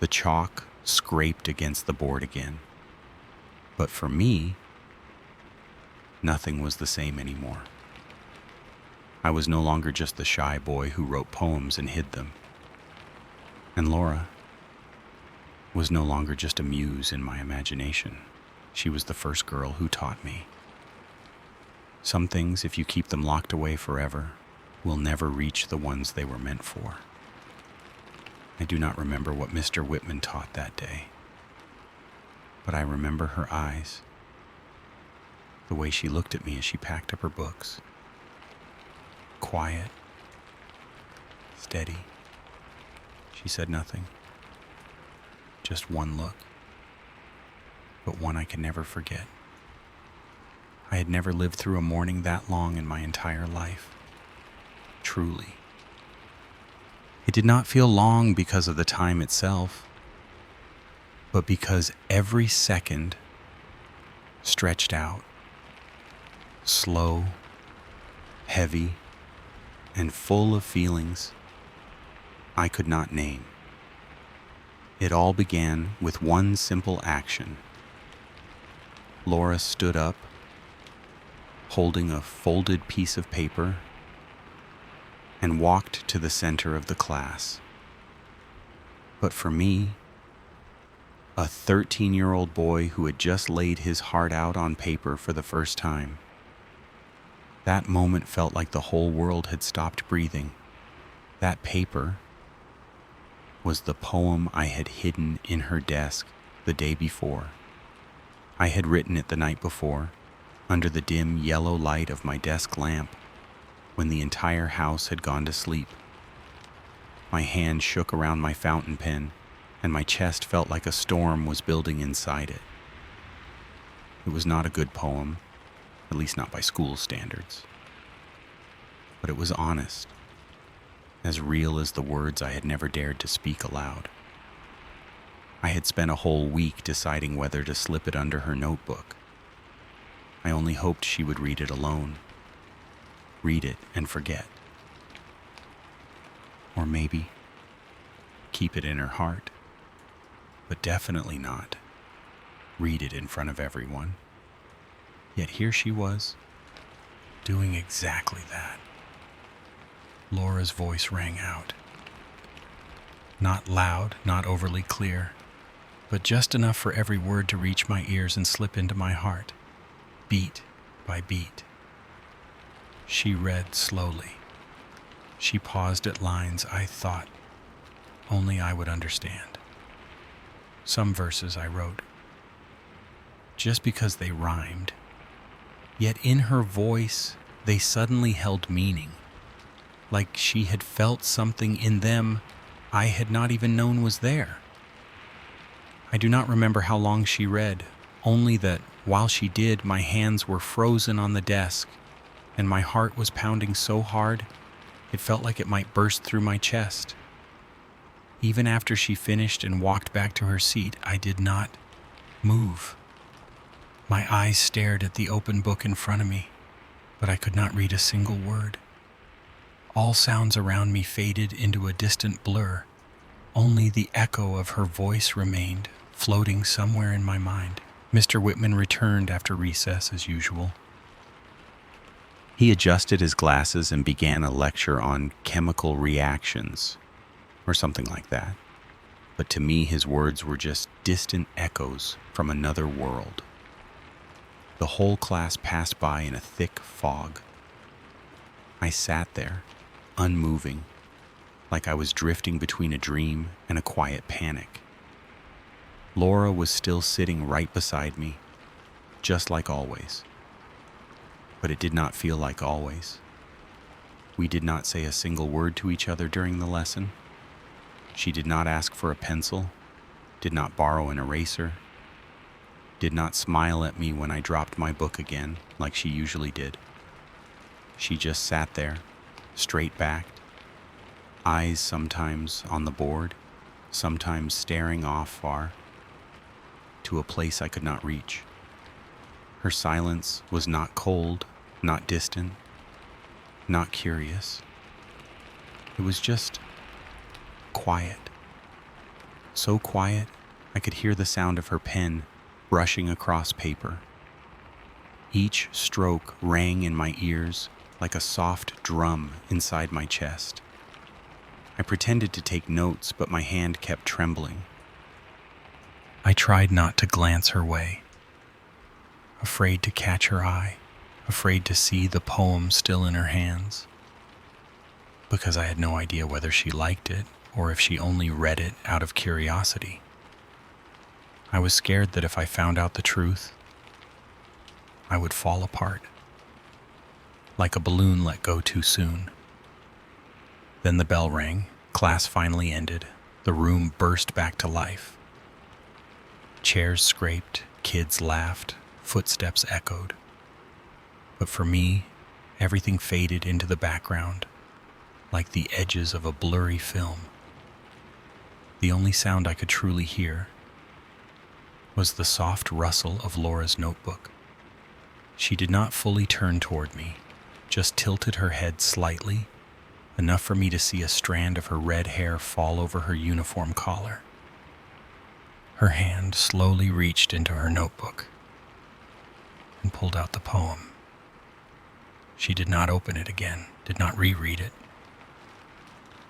The chalk scraped against the board again. But for me, nothing was the same anymore. I was no longer just the shy boy who wrote poems and hid them. And Laura was no longer just a muse in my imagination. She was the first girl who taught me. Some things, if you keep them locked away forever, will never reach the ones they were meant for. I do not remember what Mr. Whitman taught that day, but I remember her eyes, the way she looked at me as she packed up her books. Quiet, steady. She said nothing, just one look, but one I can never forget. I had never lived through a morning that long in my entire life. Truly. It did not feel long because of the time itself, but because every second stretched out, slow, heavy, and full of feelings I could not name. It all began with one simple action. Laura stood up, holding a folded piece of paper, and walked to the center of the class. But for me, a 13-year-old boy who had just laid his heart out on paper for the first time, that moment felt like the whole world had stopped breathing. That paper was the poem I had hidden in her desk the day before. I had written it the night before, under the dim yellow light of my desk lamp, when the entire house had gone to sleep. My hand shook around my fountain pen, and my chest felt like a storm was building inside it. It was not a good poem, at least not by school standards. But it was honest, as real as the words I had never dared to speak aloud. I had spent a whole week deciding whether to slip it under her notebook. I only hoped she would read it alone. Read it and forget. Or maybe keep it in her heart. But definitely not read it in front of everyone. Yet here she was, doing exactly that. Laura's voice rang out. Not loud, not overly clear, but just enough for every word to reach my ears and slip into my heart, beat by beat. She read slowly. She paused at lines I thought only I would understand. Some verses I wrote just because they rhymed, yet in her voice they suddenly held meaning, like she had felt something in them I had not even known was there. I do not remember how long she read, only that while she did, my hands were frozen on the desk, and my heart was pounding so hard it felt like it might burst through my chest. Even after she finished and walked back to her seat, I did not move. My eyes stared at the open book in front of me, but I could not read a single word. All sounds around me faded into a distant blur. Only the echo of her voice remained, floating somewhere in my mind. Mr. Whitman returned after recess as usual. He adjusted his glasses and began a lecture on chemical reactions, or something like that. But to me, his words were just distant echoes from another world. The whole class passed by in a thick fog. I sat there, unmoving, like I was drifting between a dream and a quiet panic. Laura was still sitting right beside me, just like always. But it did not feel like always. We did not say a single word to each other during the lesson. She did not ask for a pencil, did not borrow an eraser, did not smile at me when I dropped my book again, like she usually did. She just sat there, straight-backed, eyes sometimes on the board, sometimes staring off far, to a place I could not reach. Her silence was not cold, not distant, not curious. It was just quiet. So quiet, I could hear the sound of her pen brushing across paper. Each stroke rang in my ears like a soft drum inside my chest. I pretended to take notes, but my hand kept trembling. I tried not to glance her way, afraid to catch her eye, afraid to see the poem still in her hands, because I had no idea whether she liked it or if she only read it out of curiosity. I was scared that if I found out the truth, I would fall apart, like a balloon let go too soon. Then the bell rang, class finally ended, the room burst back to life. Chairs scraped, kids laughed, footsteps echoed. But for me, everything faded into the background, like the edges of a blurry film. The only sound I could truly hear was the soft rustle of Laura's notebook. She did not fully turn toward me, just tilted her head slightly, enough for me to see a strand of her red hair fall over her uniform collar. Her hand slowly reached into her notebook and pulled out the poem. She did not open it again, did not reread it,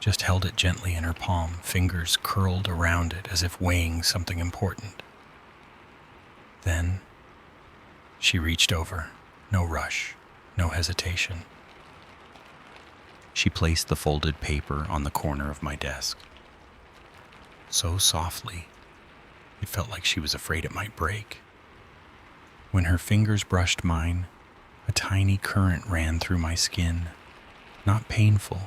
just held it gently in her palm, fingers curled around it as if weighing something important. Then she reached over, no rush, no hesitation. She placed the folded paper on the corner of my desk. So softly, it felt like she was afraid it might break. When her fingers brushed mine, a tiny current ran through my skin, not painful,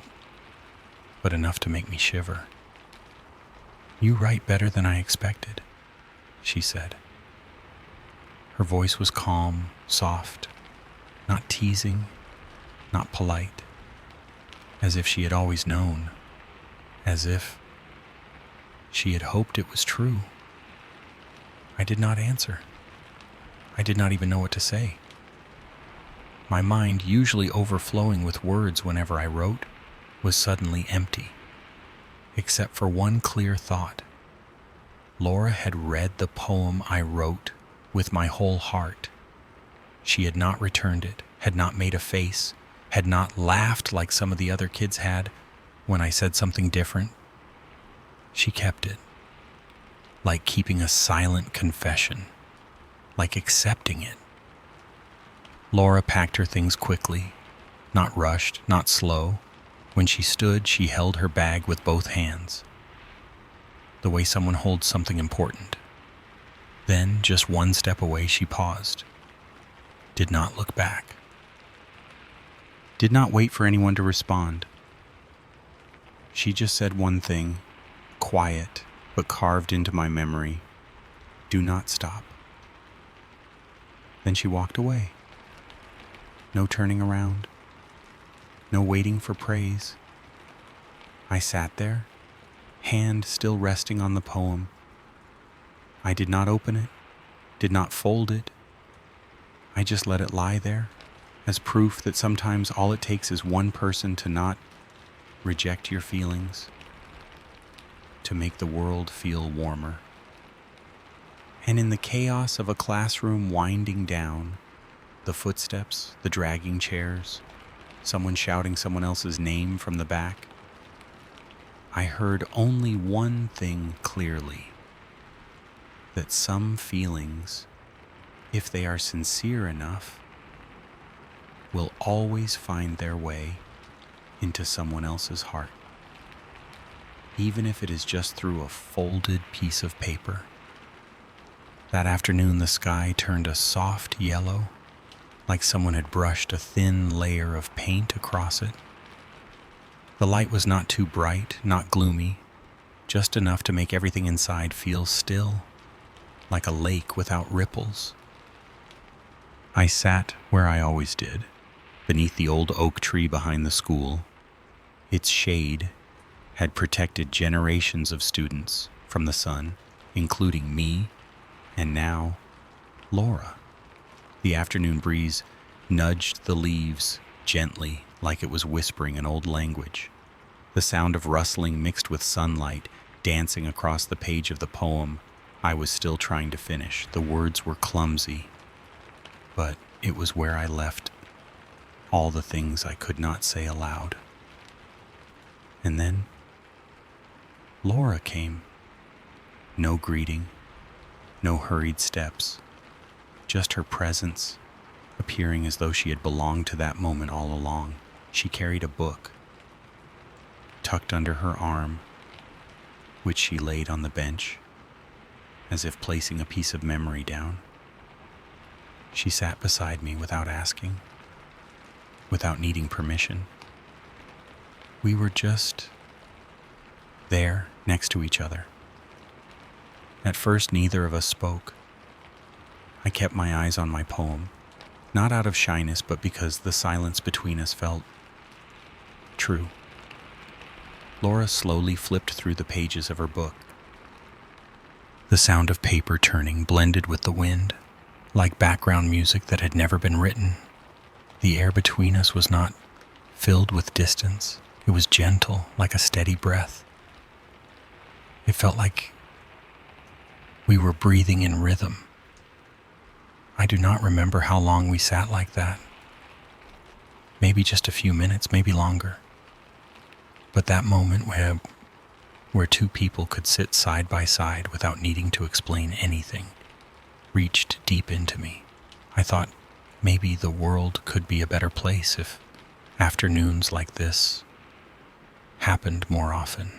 but enough to make me shiver. "You write better than I expected," she said. Her voice was calm, soft, not teasing, not polite, as if she had always known, as if she had hoped it was true. I did not answer. I did not even know what to say. My mind, usually overflowing with words whenever I wrote, was suddenly empty, except for one clear thought. Laura had read the poem I wrote with my whole heart. She had not returned it, had not made a face, had not laughed like some of the other kids had when I said something different. She kept it, like keeping a silent confession, like accepting it. Laura packed her things quickly, not rushed, not slow, When she stood, she held her bag with both hands, the way someone holds something important. Then, just one step away, she paused, did not look back, did not wait for anyone to respond. She just said one thing, quiet but carved into my memory: do not stop. Then she walked away. No turning around, no waiting for praise. I sat there, hand still resting on the poem. I did not open it, did not fold it. I just let it lie there, as proof that sometimes all it takes is one person to not reject your feelings, to make the world feel warmer. And in the chaos of a classroom winding down, the footsteps, the dragging chairs, someone shouting someone else's name from the back, I heard only one thing clearly: that some feelings, if they are sincere enough, will always find their way into someone else's heart, even if it is just through a folded piece of paper. That afternoon, the sky turned a soft yellow, like someone had brushed a thin layer of paint across it. The light was not too bright, not gloomy, just enough to make everything inside feel still, like a lake without ripples. I sat where I always did, beneath the old oak tree behind the school. Its shade had protected generations of students from the sun, including me, and now Laura. The afternoon breeze nudged the leaves gently, like it was whispering an old language. The sound of rustling mixed with sunlight dancing across the page of the poem I was still trying to finish. The words were clumsy, but it was where I left all the things I could not say aloud. And then Laura came. No greeting, no hurried steps, just her presence, appearing as though she had belonged to that moment all along. She carried a book tucked under her arm, which she laid on the bench, as if placing a piece of memory down. She sat beside me without asking, without needing permission. We were just there, next to each other. At first, neither of us spoke. I kept my eyes on my poem, not out of shyness, but because the silence between us felt true. Laura slowly flipped through the pages of her book. The sound of paper turning blended with the wind, like background music that had never been written. The air between us was not filled with distance. It was gentle, like a steady breath. It felt like we were breathing in rhythm. I do not remember how long we sat like that. Maybe just a few minutes, maybe longer. But that moment where two people could sit side by side without needing to explain anything reached deep into me. I thought maybe the world could be a better place if afternoons like this happened more often.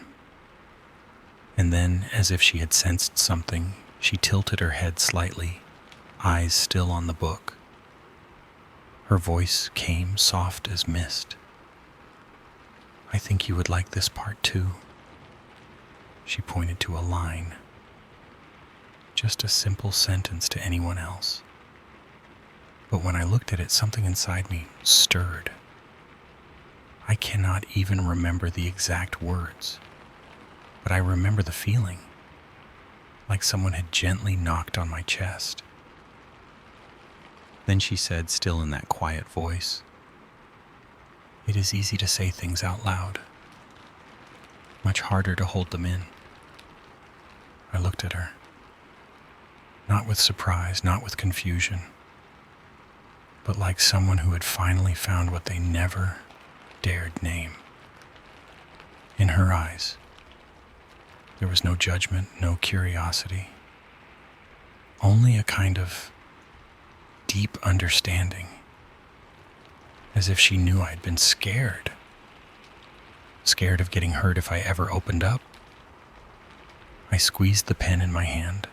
And then, as if she had sensed something, she tilted her head slightly, eyes still on the book. Her voice came soft as mist. "I think you would like this part too." She pointed to a line, just a simple sentence to anyone else. But when I looked at it, something inside me stirred. I cannot even remember the exact words, but I remember the feeling, like someone had gently knocked on my chest. Then she said, still in that quiet voice, "It is easy to say things out loud, much harder to hold them in." I looked at her, not with surprise, not with confusion, but like someone who had finally found what they never dared name. In her eyes, there was no judgment, no curiosity, only a kind of deep understanding, as if she knew I'd been scared, scared of getting hurt if I ever opened up. I squeezed the pen in my hand,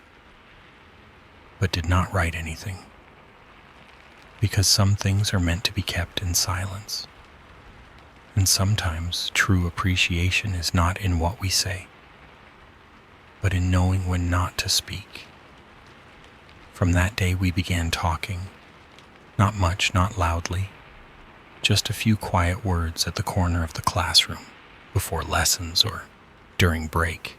but did not write anything, because some things are meant to be kept in silence, and sometimes true appreciation is not in what we say, but in knowing when not to speak. From that day we began talking, not much, not loudly, just a few quiet words at the corner of the classroom, before lessons or during break.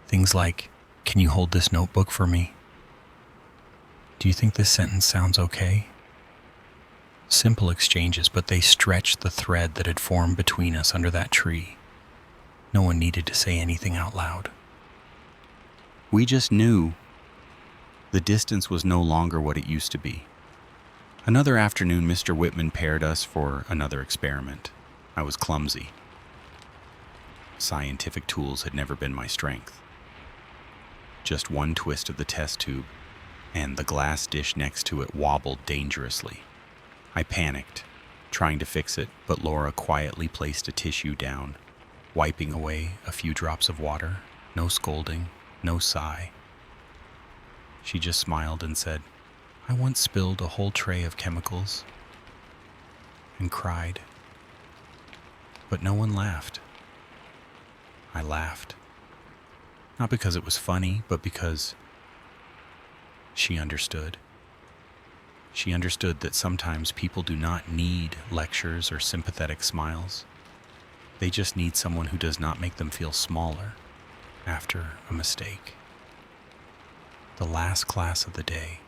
Things like, "Can you hold this notebook for me? Do you think this sentence sounds okay?" Simple exchanges, but they stretched the thread that had formed between us under that tree. No one needed to say anything out loud. We just knew the distance was no longer what it used to be. Another afternoon, Mr. Whitman paired us for another experiment. I was clumsy. Scientific tools had never been my strength. Just one twist of the test tube, and the glass dish next to it wobbled dangerously. I panicked, trying to fix it, but Laura quietly placed a tissue down, wiping away a few drops of water. No scolding, no sigh. She just smiled and said, "I once spilled a whole tray of chemicals," and cried. But no one laughed. I laughed. Not because it was funny, but because she understood. She understood that sometimes people do not need lectures or sympathetic smiles. They just need someone who does not make them feel smaller after a mistake. The last class of the day,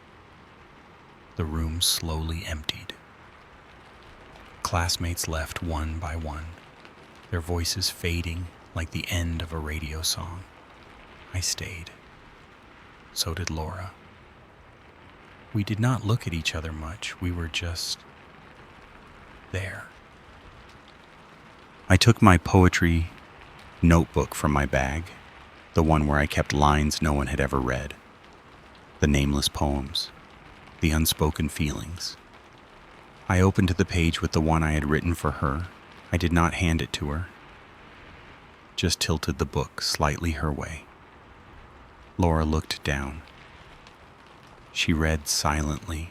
the room slowly emptied. Classmates left one by one, their voices fading like the end of a radio song. I stayed. So did Laura. We did not look at each other much. We were just there. I took my poetry notebook from my bag, the one where I kept lines no one had ever read, the nameless poems, the unspoken feelings. I opened to the page with the one I had written for her. I did not hand it to her, just tilted the book slightly her way. Laura looked down. She read silently.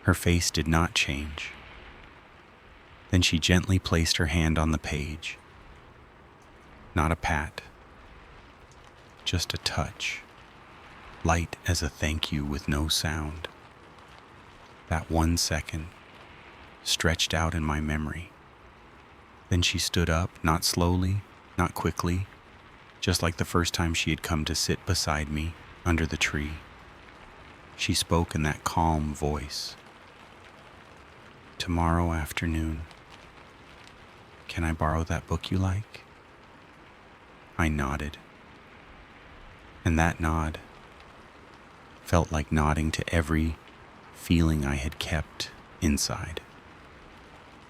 Her face did not change. Then she gently placed her hand on the page. Not a pat, just a touch, light as a thank you with no sound. That 1 second stretched out in my memory. Then she stood up, not slowly, not quickly, just like the first time she had come to sit beside me under the tree. She spoke in that calm voice. "Tomorrow afternoon, can I borrow that book you like?" I nodded. And that nod felt like nodding to every feeling I had kept inside.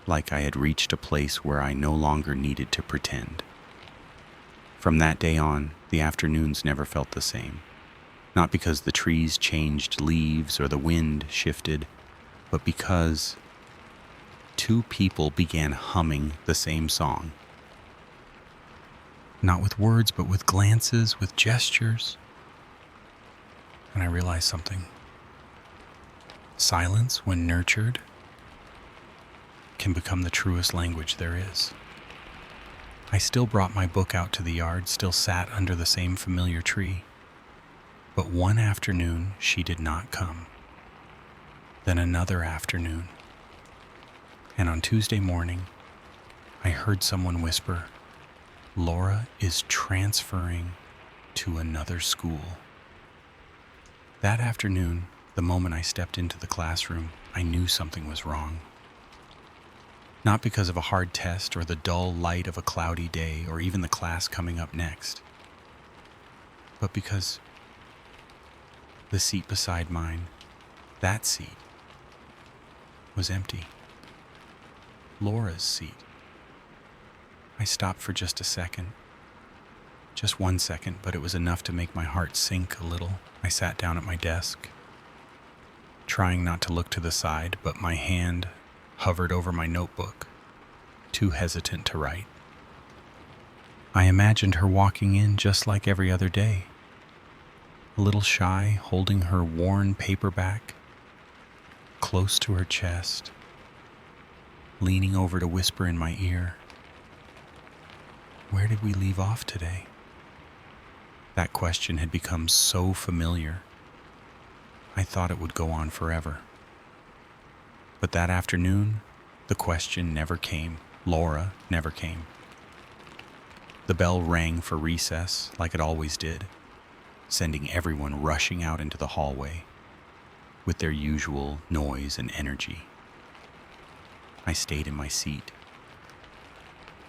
Like I had reached a place where I no longer needed to pretend. From that day on, the afternoons never felt the same. Not because the trees changed leaves or the wind shifted, but because two people began humming the same song. Not with words, but with glances, with gestures. And I realized something. Silence, when nurtured, can become the truest language there is. I still brought my book out to the yard, still sat under the same familiar tree. But one afternoon, she did not come. Then another afternoon. And on Tuesday morning, I heard someone whisper, "Laura is transferring to another school." That afternoon, the moment I stepped into the classroom, I knew something was wrong. Not because of a hard test or the dull light of a cloudy day or even the class coming up next, but because the seat beside mine, that seat, was empty. Laura's seat. I stopped for just a second. Just 1 second, but it was enough to make my heart sink a little. I sat down at my desk, trying not to look to the side, but my hand hovered over my notebook. too hesitant to write. I imagined her walking in just like every other day, a little shy, holding her worn paperback close to her chest, leaning over to whisper in my ear, "Where did we leave off today?" That question had become so familiar, I thought it would go on forever. But that afternoon, the question never came. Laura never came. The bell rang for recess like it always did, sending everyone rushing out into the hallway with their usual noise and energy. I stayed in my seat,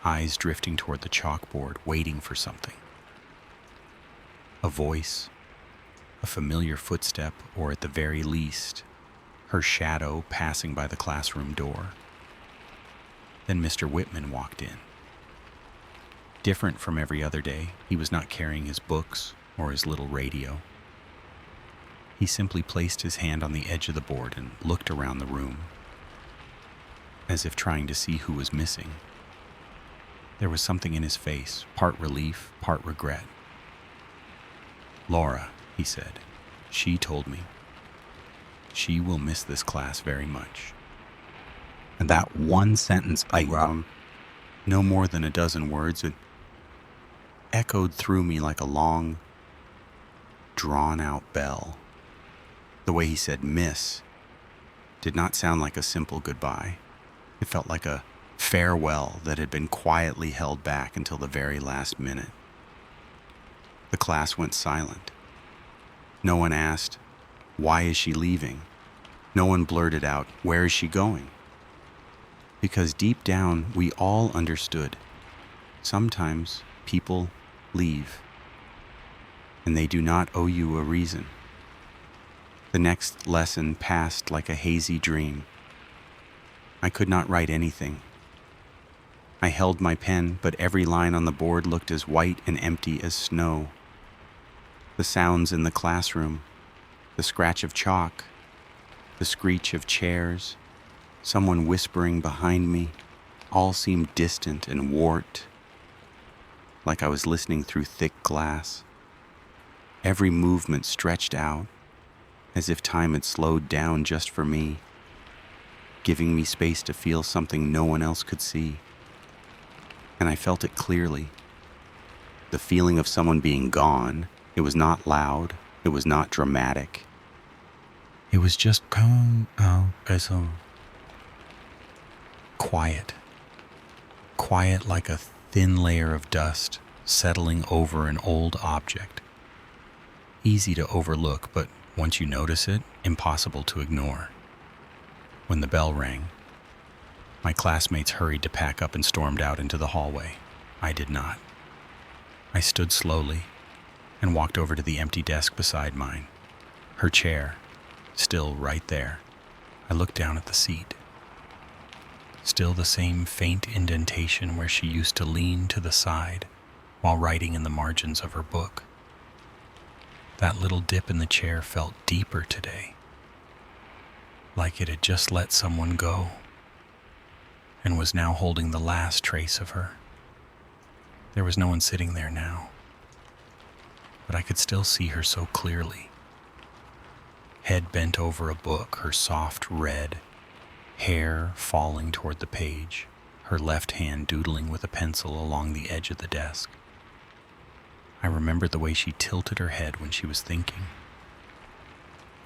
eyes drifting toward the chalkboard, waiting for something. A voice, a familiar footstep, or at the very least, her shadow passing by the classroom door. Then Mr. Whitman walked in. Different from every other day, he was not carrying his books or his little radio. He simply placed his hand on the edge of the board and looked around the room, as if trying to see who was missing. There was something in his face, part relief, part regret. "Laura," he said, "she told me. She will miss this class very much." And that one sentence, no more than a dozen words, it echoed through me like a long, drawn-out bell. The way he said "miss" did not sound like a simple goodbye. It felt like a farewell that had been quietly held back until the very last minute. The class went silent. No one asked, "Why is she leaving?" No one blurted out, "Where is she going?" Because deep down, we all understood. Sometimes people leave, and they do not owe you a reason. The next lesson passed like a hazy dream. I could not write anything. I held my pen, but every line on the board looked as white and empty as snow. The sounds in the classroom, the scratch of chalk, the screech of chairs, someone whispering behind me, all seemed distant and warped, like I was listening through thick glass. Every movement stretched out, as if time had slowed down just for me, giving me space to feel something no one else could see. And I felt it clearly. The feeling of someone being gone. It was not loud. It was not dramatic. It was just quiet. Quiet like a thin layer of dust settling over an old object. Easy to overlook, but once you notice it, impossible to ignore. When the bell rang, my classmates hurried to pack up and stormed out into the hallway. I did not. I stood slowly and walked over to the empty desk beside mine. Her chair, still right there. I looked down at the seat. Still the same faint indentation where she used to lean to the side while writing in the margins of her book. That little dip in the chair felt deeper today, like it had just let someone go and was now holding the last trace of her. There was no one sitting there now, but I could still see her so clearly. Head bent over a book, her soft red hair falling toward the page, her left hand doodling with a pencil along the edge of the desk. I remembered the way she tilted her head when she was thinking,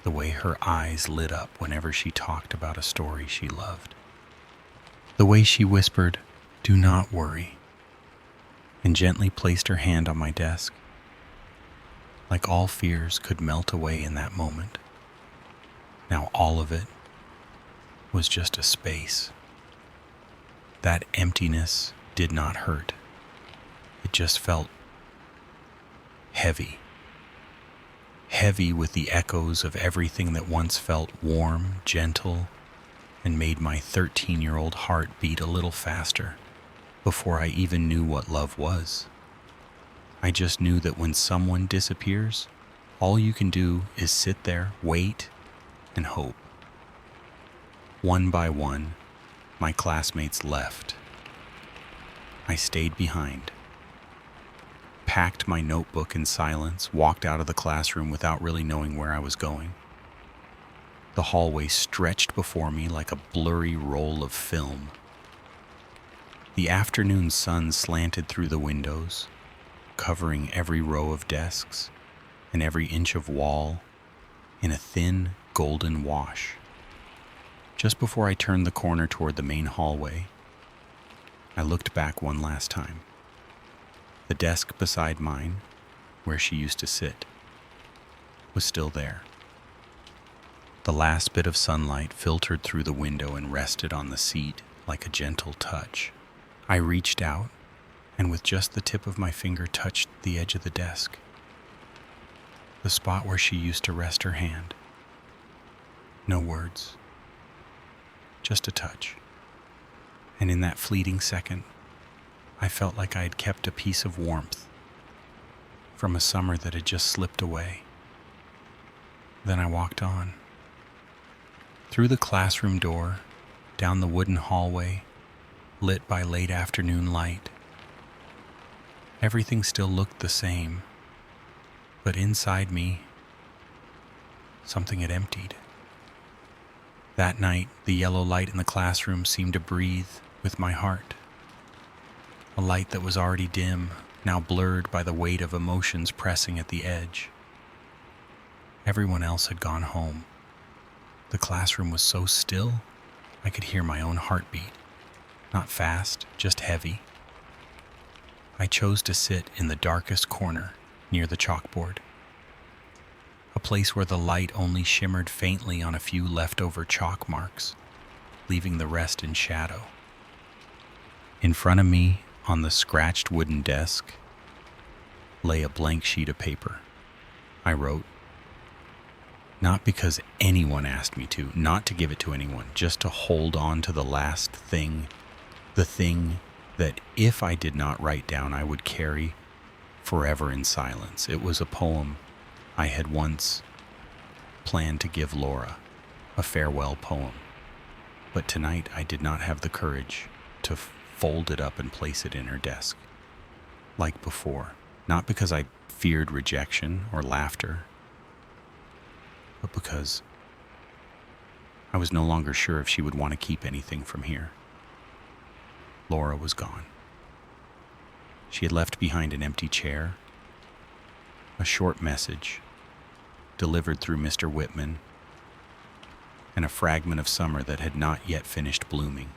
the way her eyes lit up whenever she talked about a story she loved, the way she whispered, "Do not worry," and gently placed her hand on my desk. Like all fears could melt away in that moment. Now all of it was just a space. That emptiness did not hurt. It just felt heavy. Heavy with the echoes of everything that once felt warm, gentle, and made my 13-year-old heart beat a little faster before I even knew what love was. I just knew that when someone disappears, all you can do is sit there, wait, and hope. One by one, my classmates left, I stayed behind, packed my notebook in silence, walked out of the classroom without really knowing where I was going. The hallway stretched before me like a blurry roll of film. The afternoon sun slanted through the windows, covering every row of desks and every inch of wall in a thin, golden wash. Just before I turned the corner toward the main hallway, I looked back one last time. The desk beside mine, where she used to sit, was still there. The last bit of sunlight filtered through the window and rested on the seat like a gentle touch. I reached out and with just the tip of my finger touched the edge of the desk, the spot where she used to rest her hand. No words, just a touch. And in that fleeting second, I felt like I had kept a piece of warmth from a summer that had just slipped away. Then I walked on. Through the classroom door, down the wooden hallway, lit by late afternoon light. Everything still looked the same, but inside me, something had emptied. That night, the yellow light in the classroom seemed to breathe with my heart. A light that was already dim, now blurred by the weight of emotions pressing at the edge. Everyone else had gone home. The classroom was so still, I could hear my own heartbeat. Not fast, just heavy. I chose to sit in the darkest corner near the chalkboard. A place where the light only shimmered faintly on a few leftover chalk marks, leaving the rest in shadow. In front of me, on the scratched wooden desk, lay a blank sheet of paper. I wrote, not because anyone asked me to, not to give it to anyone, just to hold on to the last thing, the thing that if I did not write down, I would carry forever in silence. It was a poem I had once planned to give Laura, a farewell poem. But tonight I did not have the courage to fold it up and place it in her desk, like before. Not because I feared rejection or laughter, but because I was no longer sure if she would want to keep anything from here. Laura was gone. She had left behind an empty chair, a short message delivered through Mr. Whitman, and a fragment of summer that had not yet finished blooming.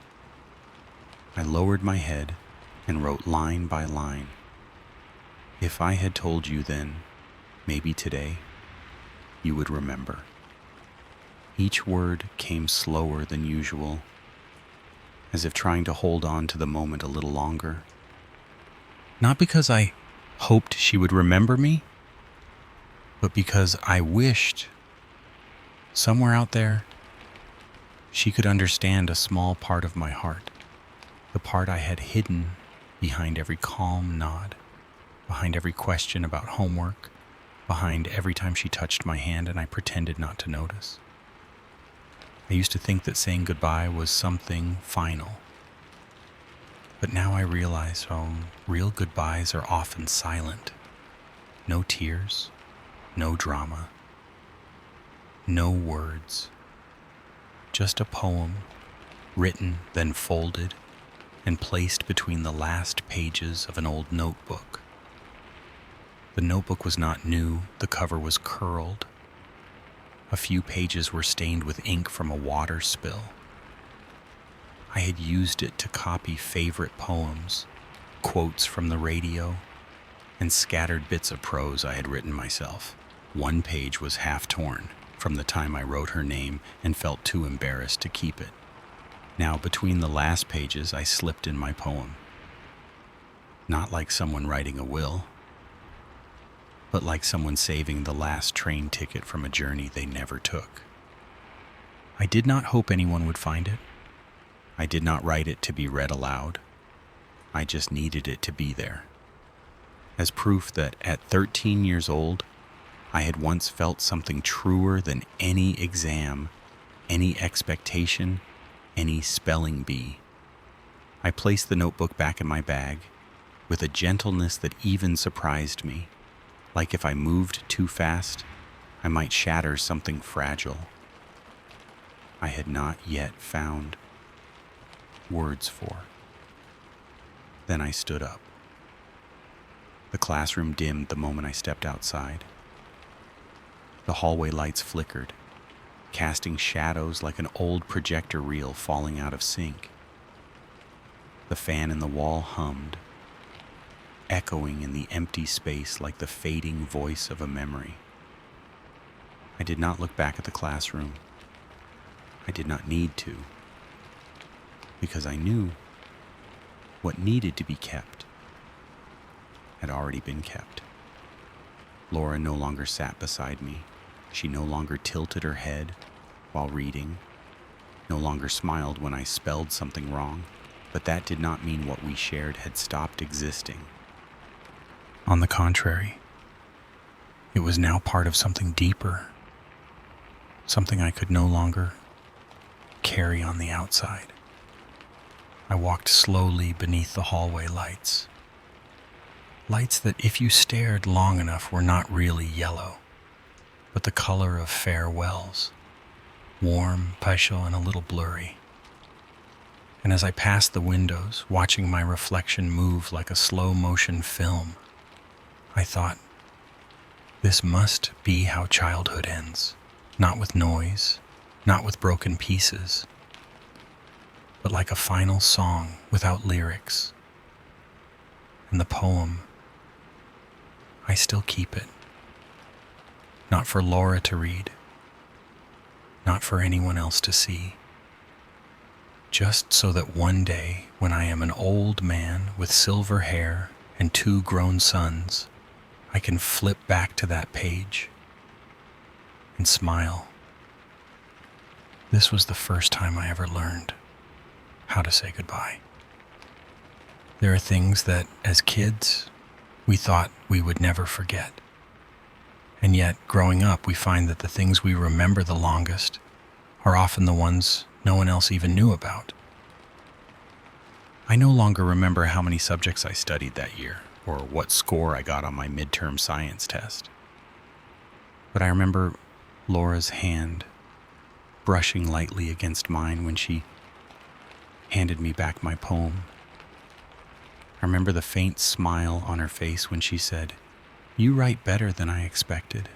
I lowered my head and wrote line by line. If I had told you then, maybe today, you would remember. Each word came slower than usual, as if trying to hold on to the moment a little longer. Not because I hoped she would remember me, but because I wished, somewhere out there, she could understand a small part of my heart, the part I had hidden behind every calm nod, behind every question about homework, behind every time she touched my hand and I pretended not to notice. I used to think that saying goodbye was something final. But now I realize, real goodbyes are often silent. No tears, no drama, no words. Just a poem, written, then folded, and placed between the last pages of an old notebook. The notebook was not new, the cover was curled. A few pages were stained with ink from a water spill. I had used it to copy favorite poems, quotes from the radio, and scattered bits of prose I had written myself. One page was half torn from the time I wrote her name and felt too embarrassed to keep it. Now, between the last pages, I slipped in my poem. Not like someone writing a will, but like someone saving the last train ticket from a journey they never took. I did not hope anyone would find it. I did not write it to be read aloud. I just needed it to be there, as proof that at 13 years old, I had once felt something truer than any exam, any expectation, any spelling bee. I placed the notebook back in my bag with a gentleness that even surprised me, like if I moved too fast, I might shatter something fragile I had not yet found words for. Then I stood up. The classroom dimmed the moment I stepped outside. The hallway lights flickered, casting shadows like an old projector reel falling out of sync. The fan in the wall hummed, echoing in the empty space like the fading voice of a memory. I did not look back at the classroom. I did not need to, because I knew what needed to be kept had already been kept. Laura no longer sat beside me. She no longer tilted her head while reading, no longer smiled when I spelled something wrong, but that did not mean what we shared had stopped existing. On the contrary, it was now part of something deeper, something I could no longer carry on the outside. I walked slowly beneath the hallway lights. Lights that, if you stared long enough, were not really yellow, but the color of farewells, warm, partial, and a little blurry. And as I passed the windows, watching my reflection move like a slow-motion film, I thought, this must be how childhood ends, not with noise, not with broken pieces, but like a final song without lyrics. And the poem, I still keep it. Not for Laura to read, not for anyone else to see, just so that one day, when I am an old man with silver hair and 2 grown sons, I can flip back to that page and smile. This was the first time I ever learned how to say goodbye. There are things that, as kids, we thought we would never forget. And yet, growing up, we find that the things we remember the longest are often the ones no one else even knew about. I no longer remember how many subjects I studied that year, or what score I got on my midterm science test. But I remember Laura's hand brushing lightly against mine when she handed me back my poem. I remember the faint smile on her face when she said, "You write better than I expected."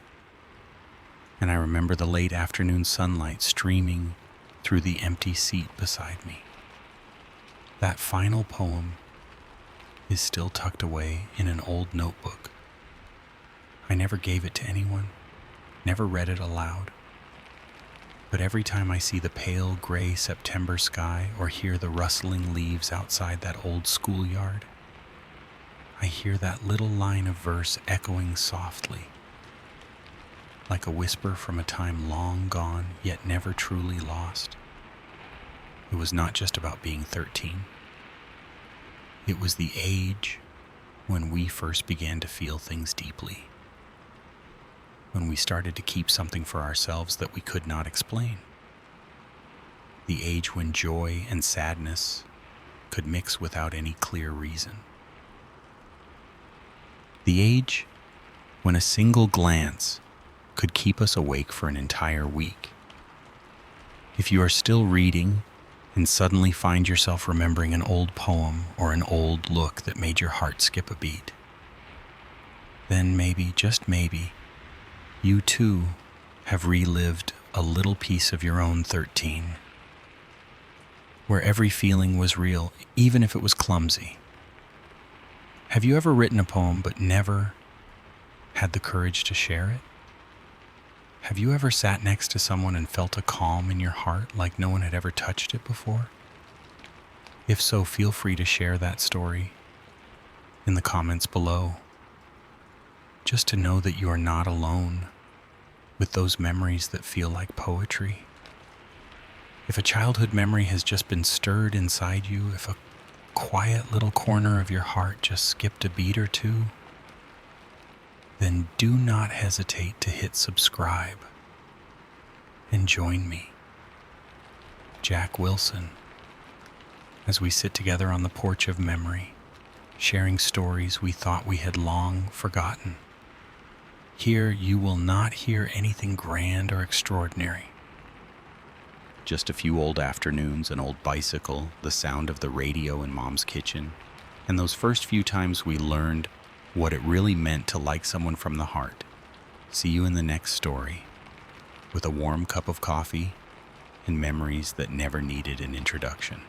And I remember the late afternoon sunlight streaming through the empty seat beside me. That final poem is still tucked away in an old notebook. I never gave it to anyone, never read it aloud. But every time I see the pale gray September sky or hear the rustling leaves outside that old schoolyard, I hear that little line of verse echoing softly, like a whisper from a time long gone, yet never truly lost. It was not just about being 13. It was the age when we first began to feel things deeply, when we started to keep something for ourselves that we could not explain. The age when joy and sadness could mix without any clear reason. The age when a single glance could keep us awake for an entire week. If you are still reading and suddenly find yourself remembering an old poem or an old look that made your heart skip a beat, then maybe, just maybe, you too have relived a little piece of your own 13, where every feeling was real, even if it was clumsy. Have you ever written a poem but never had the courage to share it? Have you ever sat next to someone and felt a calm in your heart like no one had ever touched it before? If so, feel free to share that story in the comments below, just to know that you are not alone with those memories that feel like poetry. If a childhood memory has just been stirred inside you, if a quiet little corner of your heart just skipped a beat or two, then do not hesitate to hit subscribe and join me, Jack Wilson, as we sit together on the porch of memory, sharing stories we thought we had long forgotten. Here you will not hear anything grand or extraordinary. Just a few old afternoons, an old bicycle, the sound of the radio in Mom's kitchen, and those first few times we learned what it really meant to like someone from the heart. See you in the next story, with a warm cup of coffee and memories that never needed an introduction.